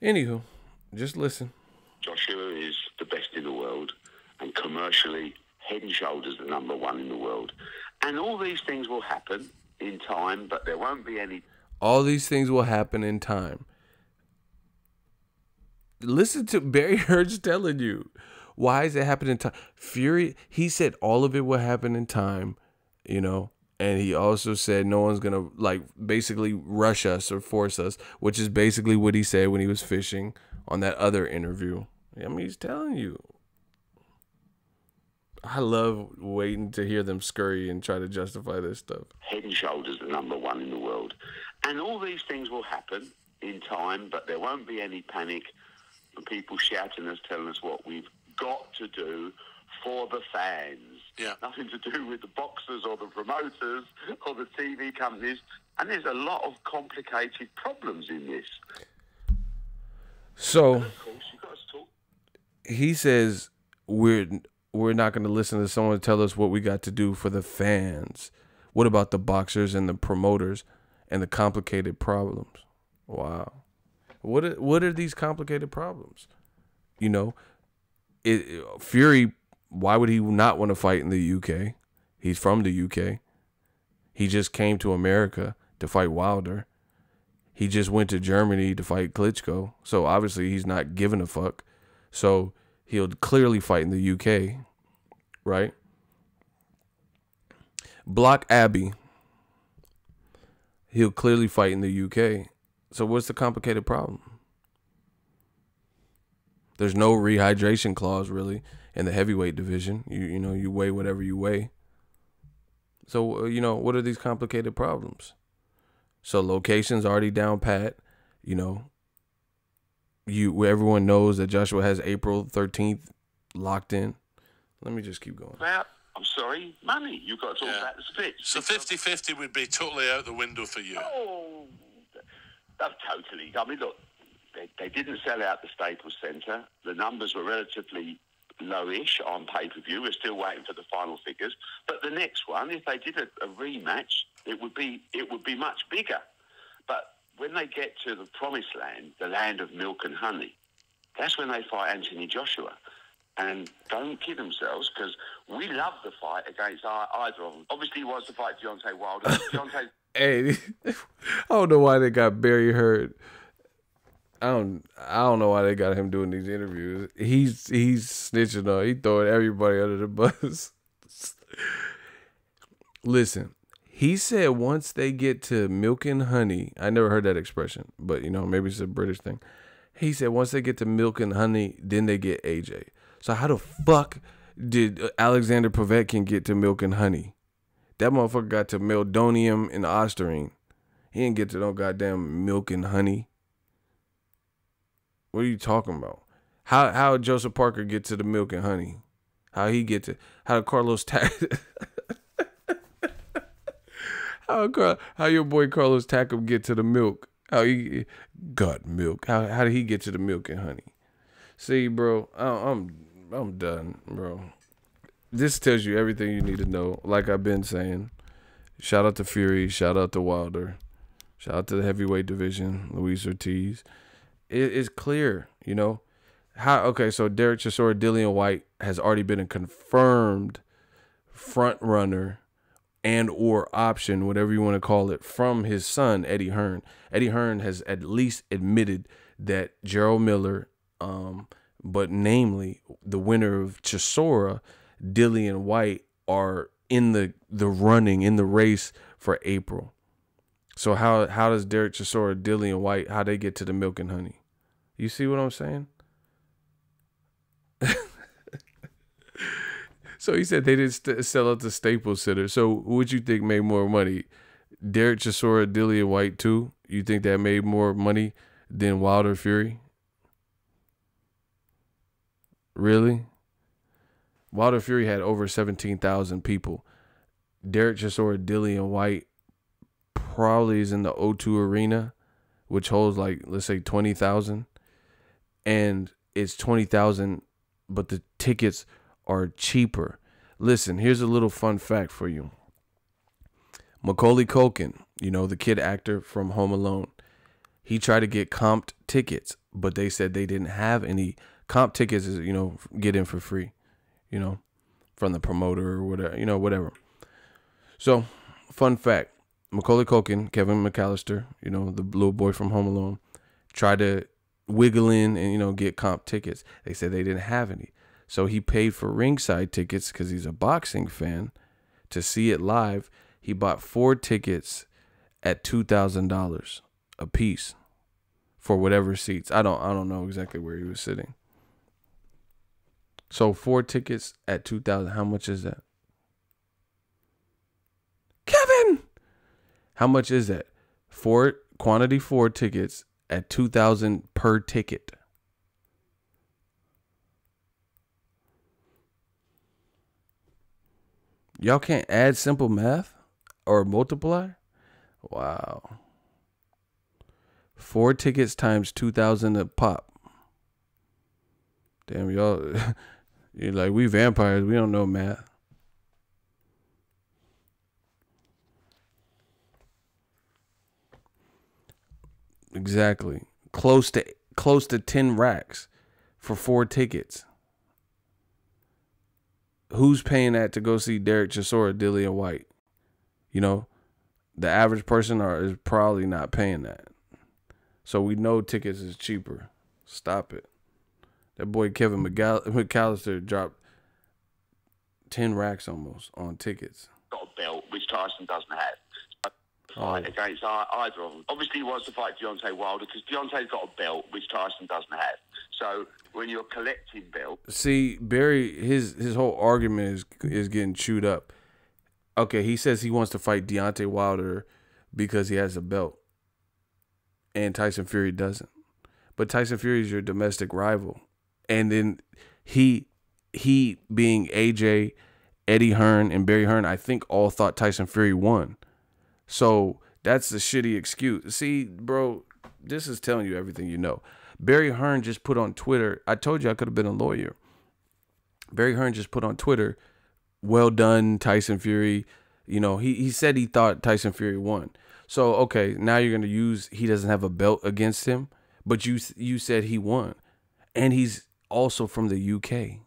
A: Anywho, just listen.
B: Joshua is the best in the world, and commercially, head and shoulders the number one in the world. And all these things will happen in time, but there won't be any.
A: All these things will happen in time. Listen to Barry Hearns telling you. Why is it happening in time? Fury, he said all of it will happen in time, and he also said no one's going to, basically rush us or force us, which is basically what he said when he was fishing on that other interview. I mean, he's telling you. I love waiting to hear them scurry and try to justify this stuff.
B: Head and shoulders the number one in the world. And all these things will happen in time, but there won't be any panic and people shouting us, telling us what we've got to do for the fans.
C: Yeah.
B: Nothing to do with the boxers or the promoters or the TV companies. And there's a lot of complicated problems in this.
A: So,
B: and of course, you've got to talk.
A: He says we're not going to listen to someone tell us what we got to do for the fans. What about the boxers and the promoters and the complicated problems? Wow. What are these complicated problems? Fury, why would he not want to fight in the UK? He's from the UK. He just came to America to fight Wilder. He just went to Germany to fight Klitschko. So obviously he's not giving a fuck. So he'll clearly fight in the UK, right? Block Abbey. He'll clearly fight in the UK. So what's the complicated problem? There's no rehydration clause really in the heavyweight division. You weigh whatever you weigh. So, what are these complicated problems? So location's already down pat. Everyone knows that Joshua has April 13th locked in. Let me just keep going.
B: I'm sorry, money. You've got to talk about the split.
C: So 50-50 would be totally out the window for you.
B: Oh, totally. I mean, look, they didn't sell out the Staples Centre. The numbers were relatively lowish on pay-per-view. We're still waiting for the final figures. But the next one, if they did a rematch, it would be much bigger. But when they get to the promised land, the land of milk and honey, that's when they fight Anthony Joshua. And don't kid themselves, because we love the fight against either of them. Obviously, he wants to fight Deontay Wilder. Deontay.
A: Hey, I don't know why they got Barry Heard. I don't know why they got him doing these interviews. He's snitching on. He throwing everybody under the bus. Listen, he said once they get to milk and honey, I never heard that expression, but maybe it's a British thing. He said once they get to milk and honey, then they get AJ. So how the fuck did Alexander Povetkin get to milk and honey? That motherfucker got to meldonium and ostarine. He didn't get to no goddamn milk and honey. What are you talking about? How did Joseph Parker get to the milk and honey? How he get to? How did Carlos how your boy Carlos Takam get to the milk? How he got milk? How did he get to the milk and honey? See, bro, I'm done, bro. This tells you everything you need to know. Like I've been saying, shout out to Fury, shout out to Wilder, shout out to the heavyweight division, Luis Ortiz. It's clear, so Derek Chisora, Dillian White has already been a confirmed front runner and or option, whatever you want to call it, from his son, Eddie Hearn. Eddie Hearn has at least admitted that Gerald Miller, but namely the winner of Chisora, Dillian White, are in the running, in the race for April. So how does Derek Chisora, Dillian White, how they get to the milk and honey? You see what I'm saying? So he said they didn't sell out the Staples Center. So what you think made more money? Derek Chisora, Dillian White too? You think that made more money than Wilder Fury? Really? Wilder Fury had over 17,000 people. Derek Chisora, Dillian White probably is in the O2 Arena, which holds let's say 20,000. And it's 20,000, but the tickets are cheaper. Listen, here's a little fun fact for you. Macaulay Culkin, the kid actor from Home Alone, he tried to get comped tickets, but they said they didn't have any. Comp tickets is, get in for free, from the promoter or whatever, whatever. So, fun fact, Macaulay Culkin, Kevin McAllister, the little boy from Home Alone, tried to wiggle in and, get comp tickets. They said they didn't have any. So he paid for ringside tickets because he's a boxing fan to see it live. He bought 4 tickets at $2,000 a piece for whatever seats. I don't know exactly where he was sitting. So 4 tickets at $2,000. How much is that? Kevin, how much is that? 4 tickets at $2,000 per ticket. Y'all can't add simple math or multiply? Wow. 4 tickets times 2,000 a pop. Damn, y'all, you're like, we vampires, we don't know math. Exactly. Close to 10 racks for 4 tickets. Who's paying that to go see Derek Chisora, Dillian White? The average person is probably not paying that. So we know tickets is cheaper. Stop it. That boy Kevin McAllister dropped 10 racks almost on tickets.
B: Got a belt, which Tyson doesn't have. Fight against either of them. Obviously, he wants to fight Deontay Wilder because Deontay's got a belt, which Tyson doesn't have. So when you're collecting belts,
A: see, Barry, his whole argument is getting chewed up. Okay, he says he wants to fight Deontay Wilder because he has a belt, and Tyson Fury doesn't. But Tyson Fury is your domestic rival, and then he being AJ, Eddie Hearn, and Barry Hearn, I think all thought Tyson Fury won. So that's a shitty excuse. See, bro, this is telling you everything you know. Barry Hearn just put on Twitter, I told you I could have been a lawyer. Barry Hearn just put on Twitter, well done, Tyson Fury. He said he thought Tyson Fury won. So, okay, now you're going to use he doesn't have a belt against him, but you said he won. And he's also from the UK.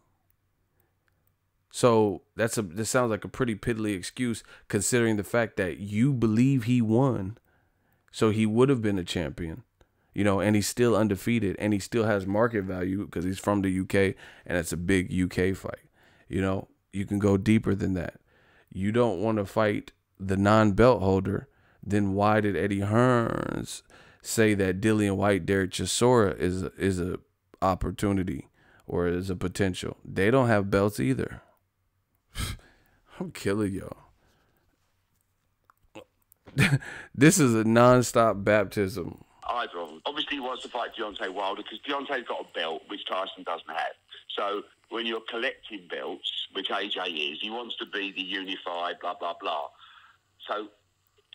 A: So this sounds like a pretty piddly excuse considering the fact that you believe he won. So he would have been a champion, and he's still undefeated and he still has market value because he's from the UK and it's a big UK fight. You can go deeper than that. you don't want to fight the non-belt holder, then why did Eddie Hearns say that Dillian White, Derek Chisora is a opportunity or is a potential? They don't have belts either. I'm killing y'all. This is a non-stop baptism.
B: Either of them. Obviously, he wants to fight Deontay Wilder because Deontay's got a belt which Tyson doesn't have. So when you're collecting belts, which AJ is, he wants to be the unified, blah, blah, blah. So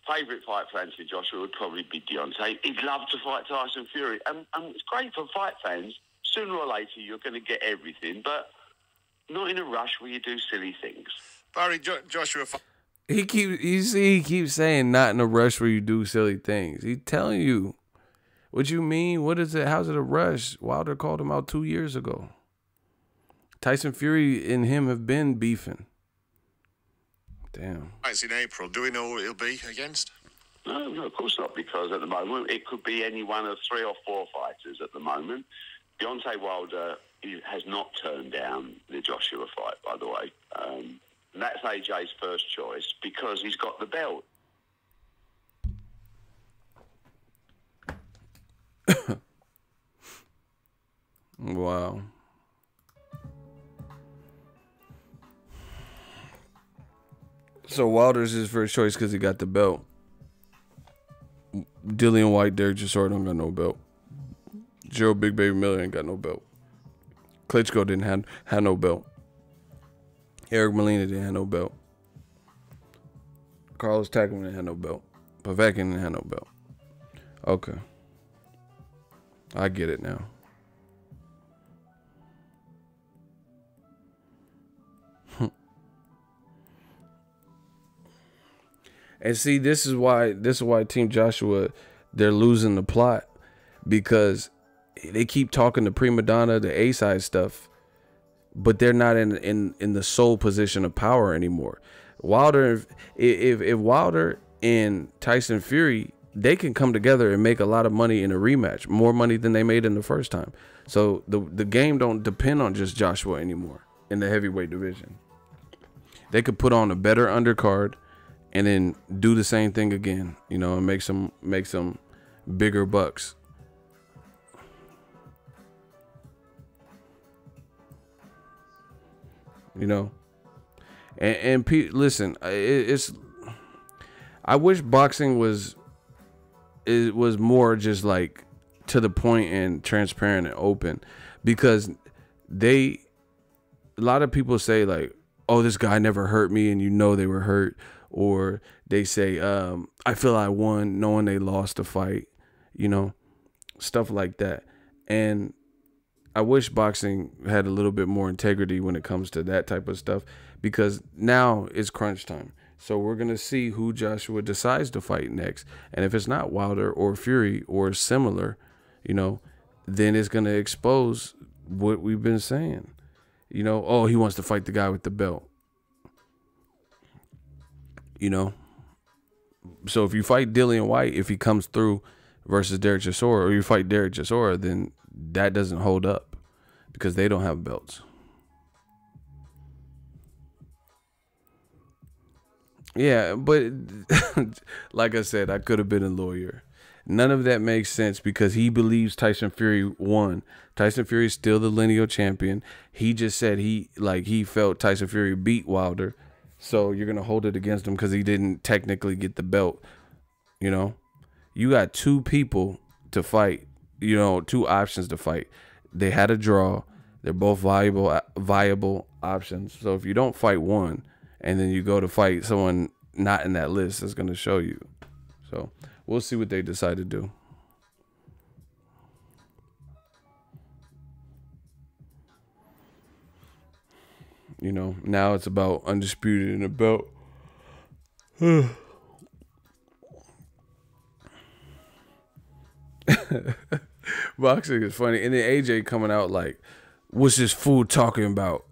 B: favourite fight for Anthony Joshua would probably be Deontay. He'd love to fight Tyson Fury. And it's great for fight fans. Sooner or later, you're going to get everything, but not in a rush where you do silly things.
C: Barry, Joshua...
A: He keeps saying not in a rush where you do silly things. He's telling you. What you mean? What is it? How's it a rush? Wilder called him out 2 years ago. Tyson Fury and him have been beefing. Damn.
C: Fights in April. Do we know who it'll be against?
B: No, of course not, because at the moment it could be any one of 3 or 4 fighters at the moment. Deontay Wilder has not turned down the Joshua fight, by the way. And that's AJ's first choice because he's got the belt.
A: Wow. So Wilder's his first choice because he got the belt. Dillian White, Derek Chisora don't got no belt. Joe Big Baby Miller ain't got no belt. Klitschko didn't have no belt. Eric Molina didn't have no belt. Carlos Takam didn't have no belt. Povetkin didn't have no belt. Okay. I get it now. And see, this is why Team Joshua, they're losing the plot, because they keep talking the prima donna, the A-side stuff, but they're not in the sole position of power anymore. Wilder, if Wilder and Tyson Fury, they can come together and make a lot of money in a rematch, more money than they made in the first time. So the game don't depend on just Joshua anymore in the heavyweight division. They could put on a better undercard and then do the same thing again, you know, and make some bigger bucks. You know, and listen, it's. I wish boxing was more just like to the point and transparent and open, because a lot of people say like, oh, this guy never hurt me, and you know they were hurt, or they say, I feel I won knowing they lost the fight, you know, stuff like that. And I wish boxing had a little bit more integrity when it comes to that type of stuff, because now it's crunch time. So we're going to see who Joshua decides to fight next. And if it's not Wilder or Fury or similar, you know, then it's going to expose what we've been saying. You know, oh, he wants to fight the guy with the belt. You know, so if you fight Dillian White, if he comes through versus Derek Chisora, or you fight Derek Chisora, then that doesn't hold up because they don't have belts. Yeah, but like I said, I could have been a lawyer. None of that makes sense because he believes Tyson Fury won. Tyson Fury is still the lineal champion. He just said he felt Tyson Fury beat Wilder. So you're going to hold it against him because he didn't technically get the belt. You know, you got two people to fight, you know, two options to fight. They had a draw. They're both viable options. So if you don't fight one and then you go to fight someone not in that list, it's going to show you. So we'll see what they decide to do. You know, now it's about undisputed and a belt. Boxing is funny. And then AJ coming out like, what's this fool talking about?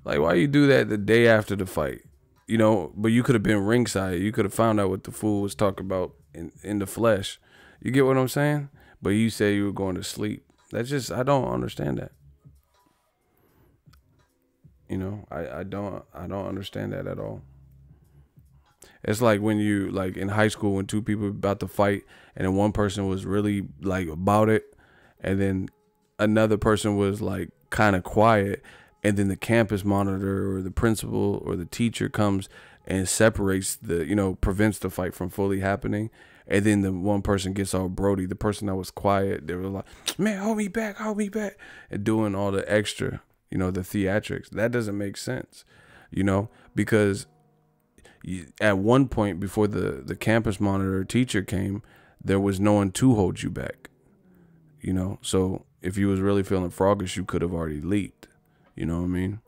A: Like, why you do that the day after the fight? You know, but you could have been ringside. You could have found out what the fool was talking about in the flesh. You get what I'm saying? But you say you were going to sleep. That's just, I don't understand that. You know, I don't understand that at all. It's like when you, like in high school, when two people about to fight and then one person was really like about it and then another person was like kind of quiet, and then the campus monitor or the principal or the teacher comes and separates prevents the fight from fully happening. And then the one person gets all Brody, the person that was quiet, they were like, man, hold me back, and doing all the extra, the theatrics. That doesn't make sense, because at one point before the campus monitor teacher came, there was no one to hold you back, So if you was really feeling froggish, you could have already leaped, you know what I mean?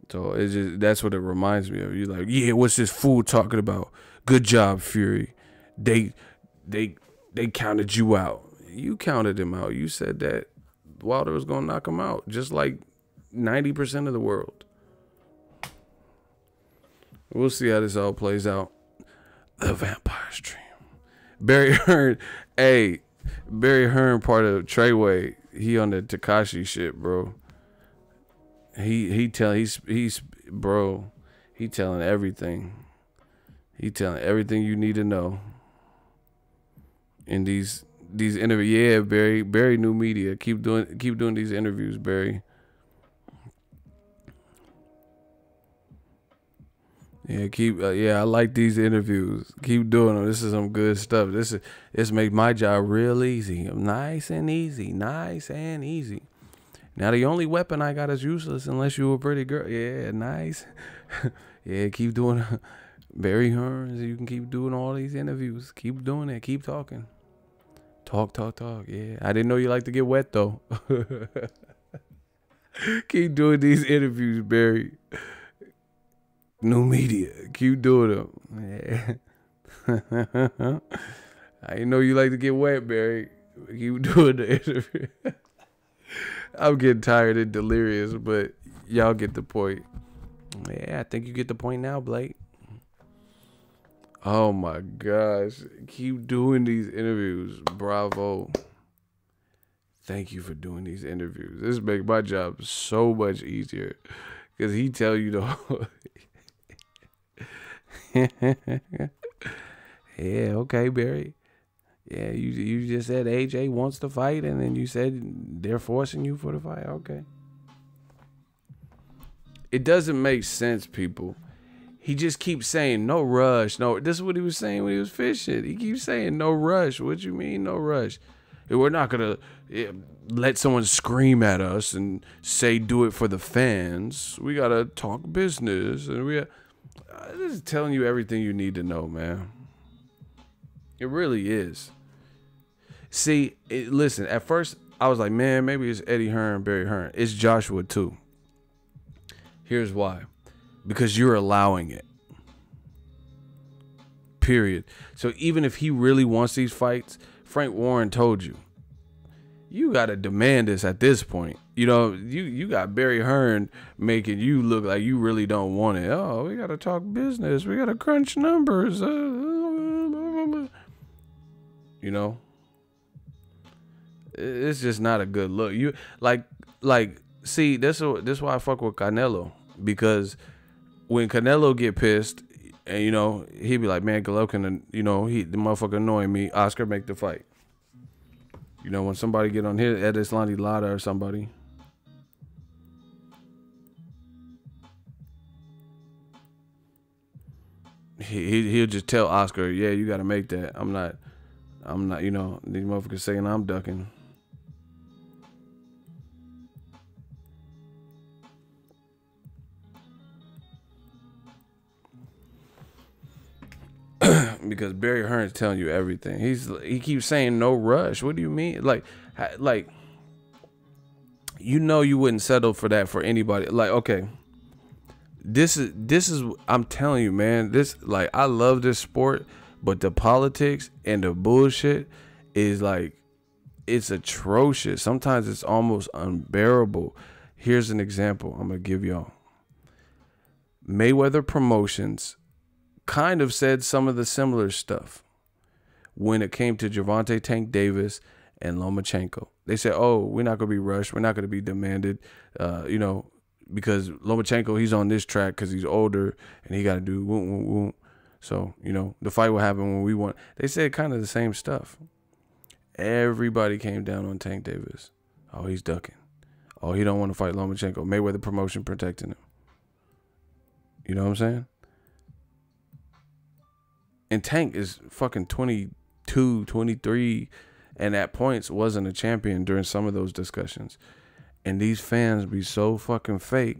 A: So it's just, that's what it reminds me of. You're like, yeah, what's this fool talking about? Good job, Fury. They counted you out. You counted him out. You said that Wilder was gonna knock him out, just like 90% of the world. We'll see how this all plays out. The Vampire's Dream. Barry Hearn, Barry Hearn, part of Treyway. He on the Tekashi shit, bro. He telling everything. He telling everything you need to know. In these interviews, yeah, Barry New Media. Keep doing these interviews, Barry. Yeah, I like these interviews. Keep doing them. This is some good stuff. This makes my job real easy. Nice and easy. Now the only weapon I got is useless unless you a pretty girl. Yeah, nice. Yeah, keep doing Barry Hearns. You can keep doing all these interviews. Keep doing it. Keep talking. Talk. Yeah, I didn't know you like to get wet though. Keep doing these interviews, Barry. New Media. Keep doing them. Yeah. I didn't know you like to get wet, Barry. Keep doing the interview. I'm getting tired and delirious, but y'all get the point. Yeah, I think you get the point now, Blake. Oh my gosh. Keep doing these interviews. Bravo. Thank you for doing these interviews. This makes my job so much easier. Because he tell you the whole... Yeah, okay, Barry. Yeah, you just said AJ wants to fight, and then you said they're forcing you for the fight. Okay. It doesn't make sense, people. He just keeps saying no rush. No, this is what he was saying when he was fishing. He keeps saying no rush. What you mean no rush? We're not gonna let someone scream at us and say do it for the fans. We gotta talk business, and this is telling you everything you need to know, man. It really is. See, listen, at first I was like, man, maybe it's Eddie Hearn, Barry Hearn. It's Joshua too. Here's why. Because you're allowing it. Period. So even if he really wants these fights, Frank Warren told you, you got to demand this at this point. You got Barry Hearn making you look like you really don't want it. Oh, we got to talk business. We got to crunch numbers. It's just not a good look. You see, this is why I fuck with Canelo, because when Canelo get pissed, and he be like, man, Golovkin, the motherfucker annoying me. Oscar make the fight. When somebody get on here, Edislani Lara or somebody. He'll just tell Oscar, yeah, you got to make that. I'm not, these motherfuckers saying I'm ducking. Because Barry Hearn's telling you everything. He keeps saying no rush. What do you mean? Like you wouldn't settle for that for anybody. Like, okay, this is I'm telling you, man. This, like, I love this sport, but the politics and the bullshit is like, it's atrocious. Sometimes it's almost unbearable. Here's an example I'm gonna give y'all. Mayweather Promotions kind of said some of the similar stuff when it came to Gervonta Tank Davis and Lomachenko. They said, oh, we're not going to be rushed. We're not going to be demanded. because Lomachenko, he's on this track because he's older and he got to do whoop, whoop, whoop. So, you know, the fight will happen when we want. They said kind of the same stuff. Everybody came down on Tank Davis. Oh, he's ducking. Oh, he don't want to fight Lomachenko. Mayweather promotion protecting him. You know what I'm saying? And Tank is fucking 22, 23, and at points wasn't a champion during some of those discussions. And these fans be so fucking fake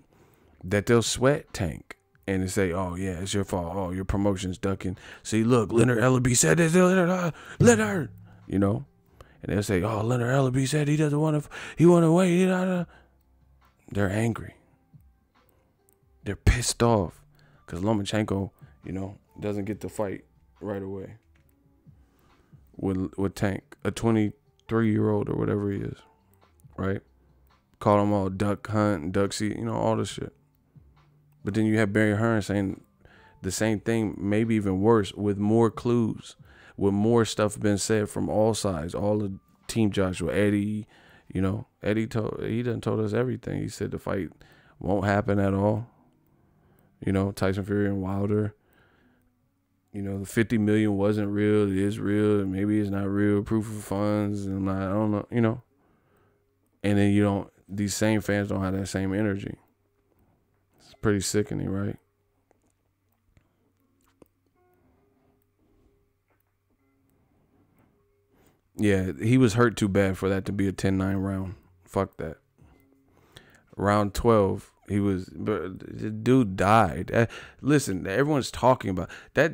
A: that they'll sweat Tank and they say, oh, yeah, it's your fault. Oh, your promotion's ducking. See, look, Leonard Ellaby said this. Leonard, you know? And they'll say, oh, Leonard Ellaby said he doesn't want to, he want to wait. They're angry. They're pissed off because Lomachenko, you know, doesn't get to fight right away with Tank, a 23-year-old or whatever he is, right? Call them all duck hunt, duck seat, you know, all this shit. But then you have Barry Hearn saying the same thing, maybe even worse, with more clues, with more stuff been said from all sides, all the Team Joshua, Eddie, you know, he done told us everything. He said the fight won't happen at all. You know, Tyson Fury and Wilder. You know, the 50 million wasn't real. It is real. And maybe it's not real. Proof of funds. And I don't know, you know. And then these same fans don't have that same energy. It's pretty sickening, right? Yeah, he was hurt too bad for that to be a 10-9 round. Fuck that. Round 12, the dude died. Listen, everyone's talking about that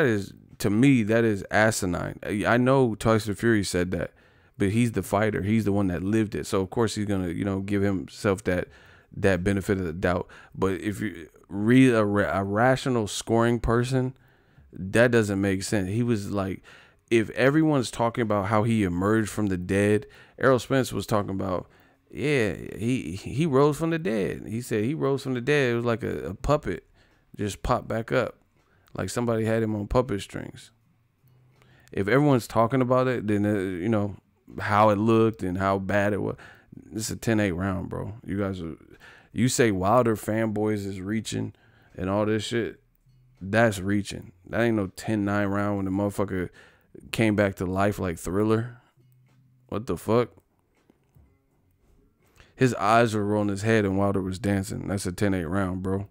A: is, to me, that is asinine. I know Tyson Fury said that, but he's the fighter. He's the one that lived it. So of course he's gonna, you know, give himself that benefit of the doubt. But if you read a rational scoring person, that doesn't make sense. He was like, if everyone's talking about how he emerged from the dead, Errol Spence was talking about, yeah, he rose from the dead. He said he rose from the dead. It was like a puppet just popped back up, like somebody had him on puppet strings. If everyone's talking about it, then you know how it looked and how bad it was. It's a 10-8 round, bro. You say Wilder fanboys is reaching and all this shit. That's reaching. That ain't no 10-9 round when the motherfucker came back to life like Thriller. What the fuck? His eyes were rolling his head and Wilder was dancing. That's a 10-8 round, bro.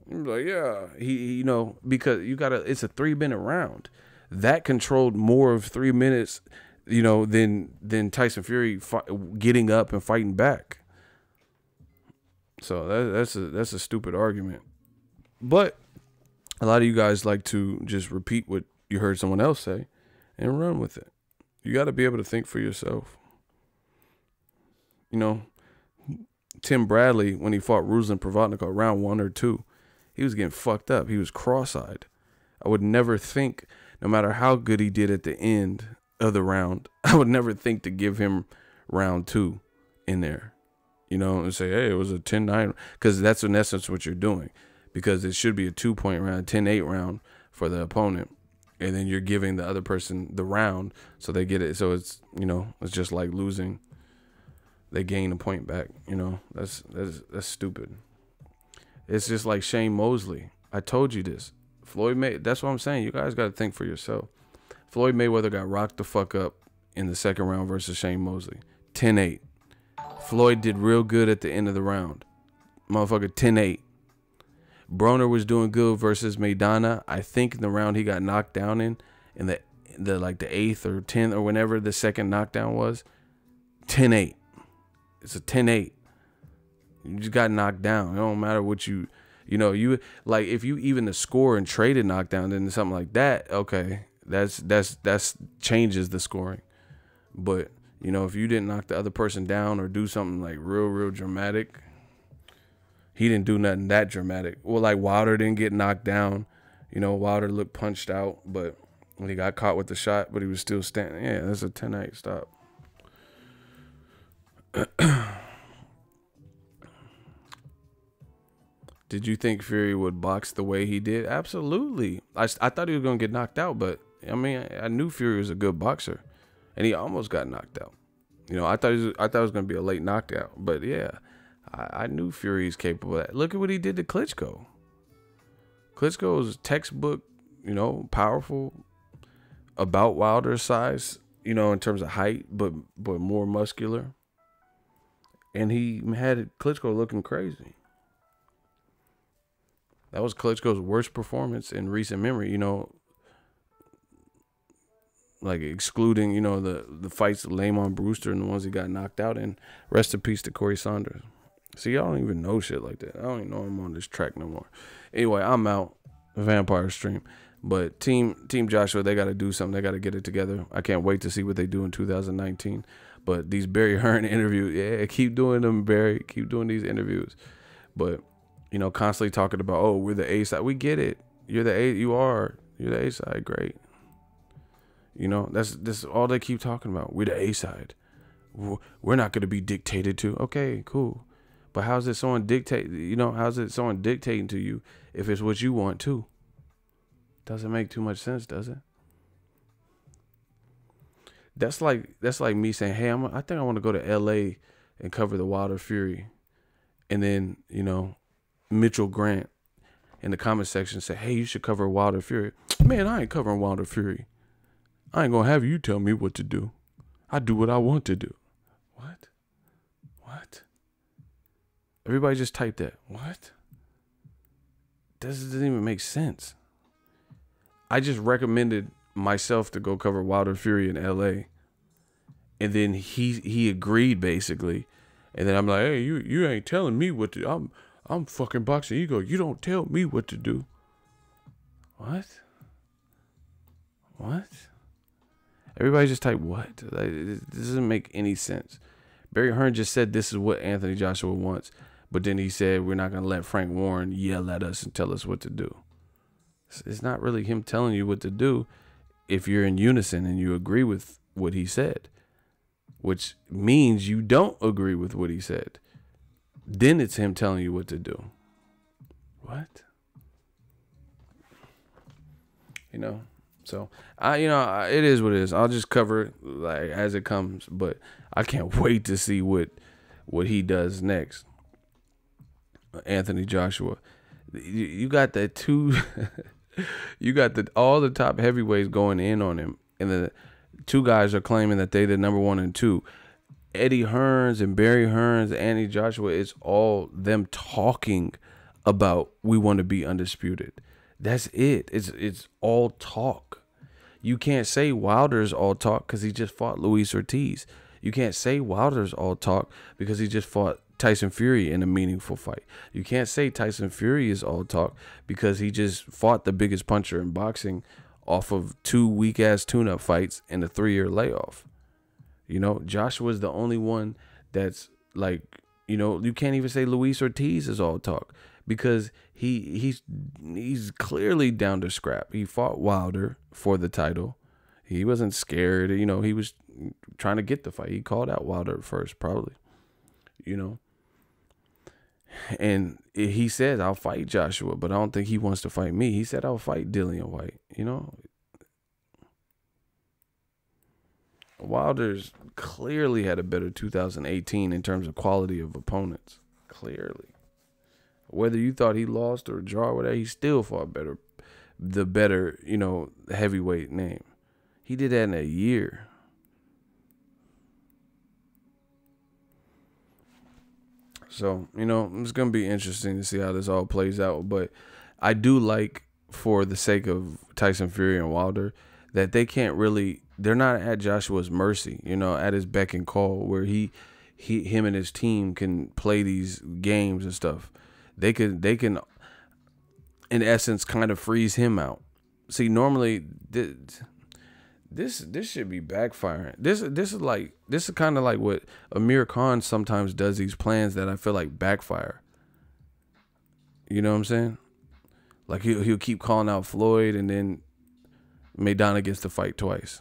A: I'm like, yeah. He you know, because it's a 3-minute round. That controlled more of 3 minutes, you know, than Tyson Fury getting up and fighting back. So that's a stupid argument. But a lot of you guys like to just repeat what you heard someone else say and run with it. You got to be able to think for yourself. You know, Tim Bradley, when he fought Ruslan Provodnikov round 1 or 2, he was getting fucked up. He was cross-eyed. I would never think, no matter how good he did at the end of the round, I would never think to give him round 2 in there, you know, and say, hey, it was a 10-9, because that's in essence what you're doing, because it should be a 2-point round, 10-8 round for the opponent, and then you're giving the other person the round so they get it. So it's, you know, it's just like losing. They gain a point back, you know. That's stupid. It's just like Shane Mosley. I told you this. That's what I'm saying. You guys got to think for yourself. Floyd Mayweather got rocked the fuck up in the second round versus Shane Mosley. 10-8. Floyd did real good at the end of the round. Motherfucker, 10-8. Broner was doing good versus Maidana. I think in the round he got knocked down in the like the 8th or 10th or whenever the second knockdown was. 10-8. It's a 10-8. You just got knocked down. It don't matter what you know, you like, if you even the score and traded knockdown, then something like that, okay, that's changes the scoring. But, you know, if you didn't knock the other person down or do something like real dramatic, he didn't do nothing that dramatic. Well, like Wilder didn't get knocked down. You know, Wilder looked punched out, but when he got caught with the shot, but he was still standing. Yeah, that's a 10-8 stop. Did you think Fury would box the way he did? Absolutely. I thought he was going to get knocked out, but I mean, I knew Fury was a good boxer, and he almost got knocked out. You know, I thought it was going to be a late knockout, but yeah, I knew Fury's capable of that. Look at what he did to Klitschko. Klitschko was textbook, powerful, about Wilder's size, in terms of height, but more muscular. And he had Klitschko looking crazy. That was Klitschko's worst performance in recent memory, like excluding, the fights of Lamont Brewster and the ones he got knocked out in. Rest in peace to Corey Saunders. See, I don't even know shit like that. I don't even know I'm on this track no more. Anyway, I'm out. Vampire stream. But Team Joshua, they got to do something. They got to get it together. I can't wait to see what they do in 2019. But these Barry Hearn interviews, yeah, keep doing them, Barry. Keep doing these interviews. But, constantly talking about, oh, we're the A side. We get it. You're the A. You are. You're the A side. Great. That's all they keep talking about. We're the A side. We're not going to be dictated to. Okay, cool. But how's it someone dictate? How's it someone dictating to you if it's what you want too? Doesn't make too much sense, does it? That's like me saying, hey, I think I want to go to LA and cover the Wilder Fury, and then Mitchell Grant in the comment section say, hey, you should cover Wilder Fury. Man, I ain't covering Wilder Fury. I ain't gonna have you tell me what to do. I do what I want to do. What? Everybody just type that. What? This doesn't even make sense. I just recommended myself to go cover Wilder Fury in LA. And then he agreed basically. And then I'm like, hey, you ain't telling me what to. I'm fucking Boxingego. You don't tell me what to do. What? Everybody just type what? It doesn't make any sense. Barry Hearn just said this is what Anthony Joshua wants. But then he said we're not going to let Frank Warren yell at us and tell us what to do. It's not really him telling you what to do if you're in unison and you agree with what he said, which means you don't agree with what he said. Then it's him telling you what to do. What? So it is what it is. I'll just cover it like as it comes, but I can't wait to see what he does next. Anthony Joshua, you got the two, you got all the top heavyweights going in on him, and the two guys are claiming that they the number 1 and 2. Eddie Hearns and Barry Hearns, Anthony Joshua, it's all them talking about we want to be undisputed. That's it. It's all talk. You can't say Wilder's all talk because he just fought Luis Ortiz. You can't say Wilder's all talk because he just fought Tyson Fury in a meaningful fight. You can't say Tyson Fury is all talk because he just fought the biggest puncher in boxing off of 2 weak-ass tune-up fights and a 3-year layoff. Joshua's the only one that's like, you can't even say Luis Ortiz is all talk because he's clearly down to scrap. He fought Wilder for the title. He wasn't scared. He was trying to get the fight. He called out Wilder at first, probably. And he says, I'll fight Joshua, but I don't think he wants to fight me. He said, I'll fight Dillian White. Wilder's clearly had a better 2018 in terms of quality of opponents. Clearly. Whether you thought he lost or draw or whatever, he still fought the better, heavyweight name. He did that in a year. So, it's going to be interesting to see how this all plays out. But I do like, for the sake of Tyson Fury and Wilder, that they're not at Joshua's mercy, at his beck and call, where him and his team can play these games and stuff. They can, in essence, kind of freeze him out. See, normally this should be backfiring. This is kind of like what Amir Khan sometimes does, these plans that I feel like backfire. You know what I'm saying? Like he'll keep calling out Floyd, and then Maidana gets to fight twice.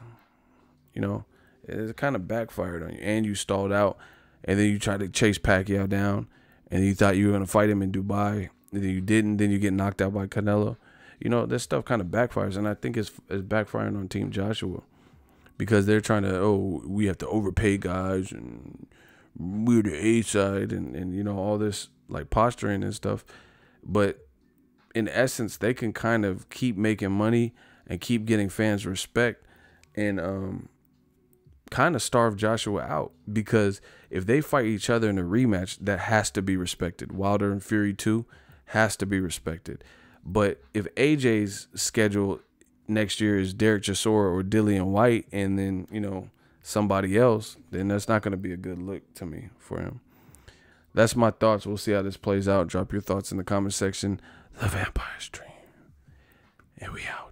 A: It kind of backfired on you, and you stalled out, and then you tried to chase Pacquiao down, and you thought you were gonna fight him in Dubai, and then you didn't. Then you get knocked out by Canelo. This stuff kind of backfires, and I think it's backfiring on Team Joshua because they're trying to, we have to overpay guys and we're the A side and you know, all this like posturing and stuff. But in essence, they can kind of keep making money and keep getting fans respect and kind of starve Joshua out, because if they fight each other in a rematch, that has to be respected. Wilder and Fury 2 has to be respected. But if AJ's schedule next year is Derek Chisora or Dillian White and then, you know, somebody else, then that's not going to be a good look to me for him. That's my thoughts. We'll see how this plays out. Drop your thoughts in the comment section. The Vampire's Dream. And we out.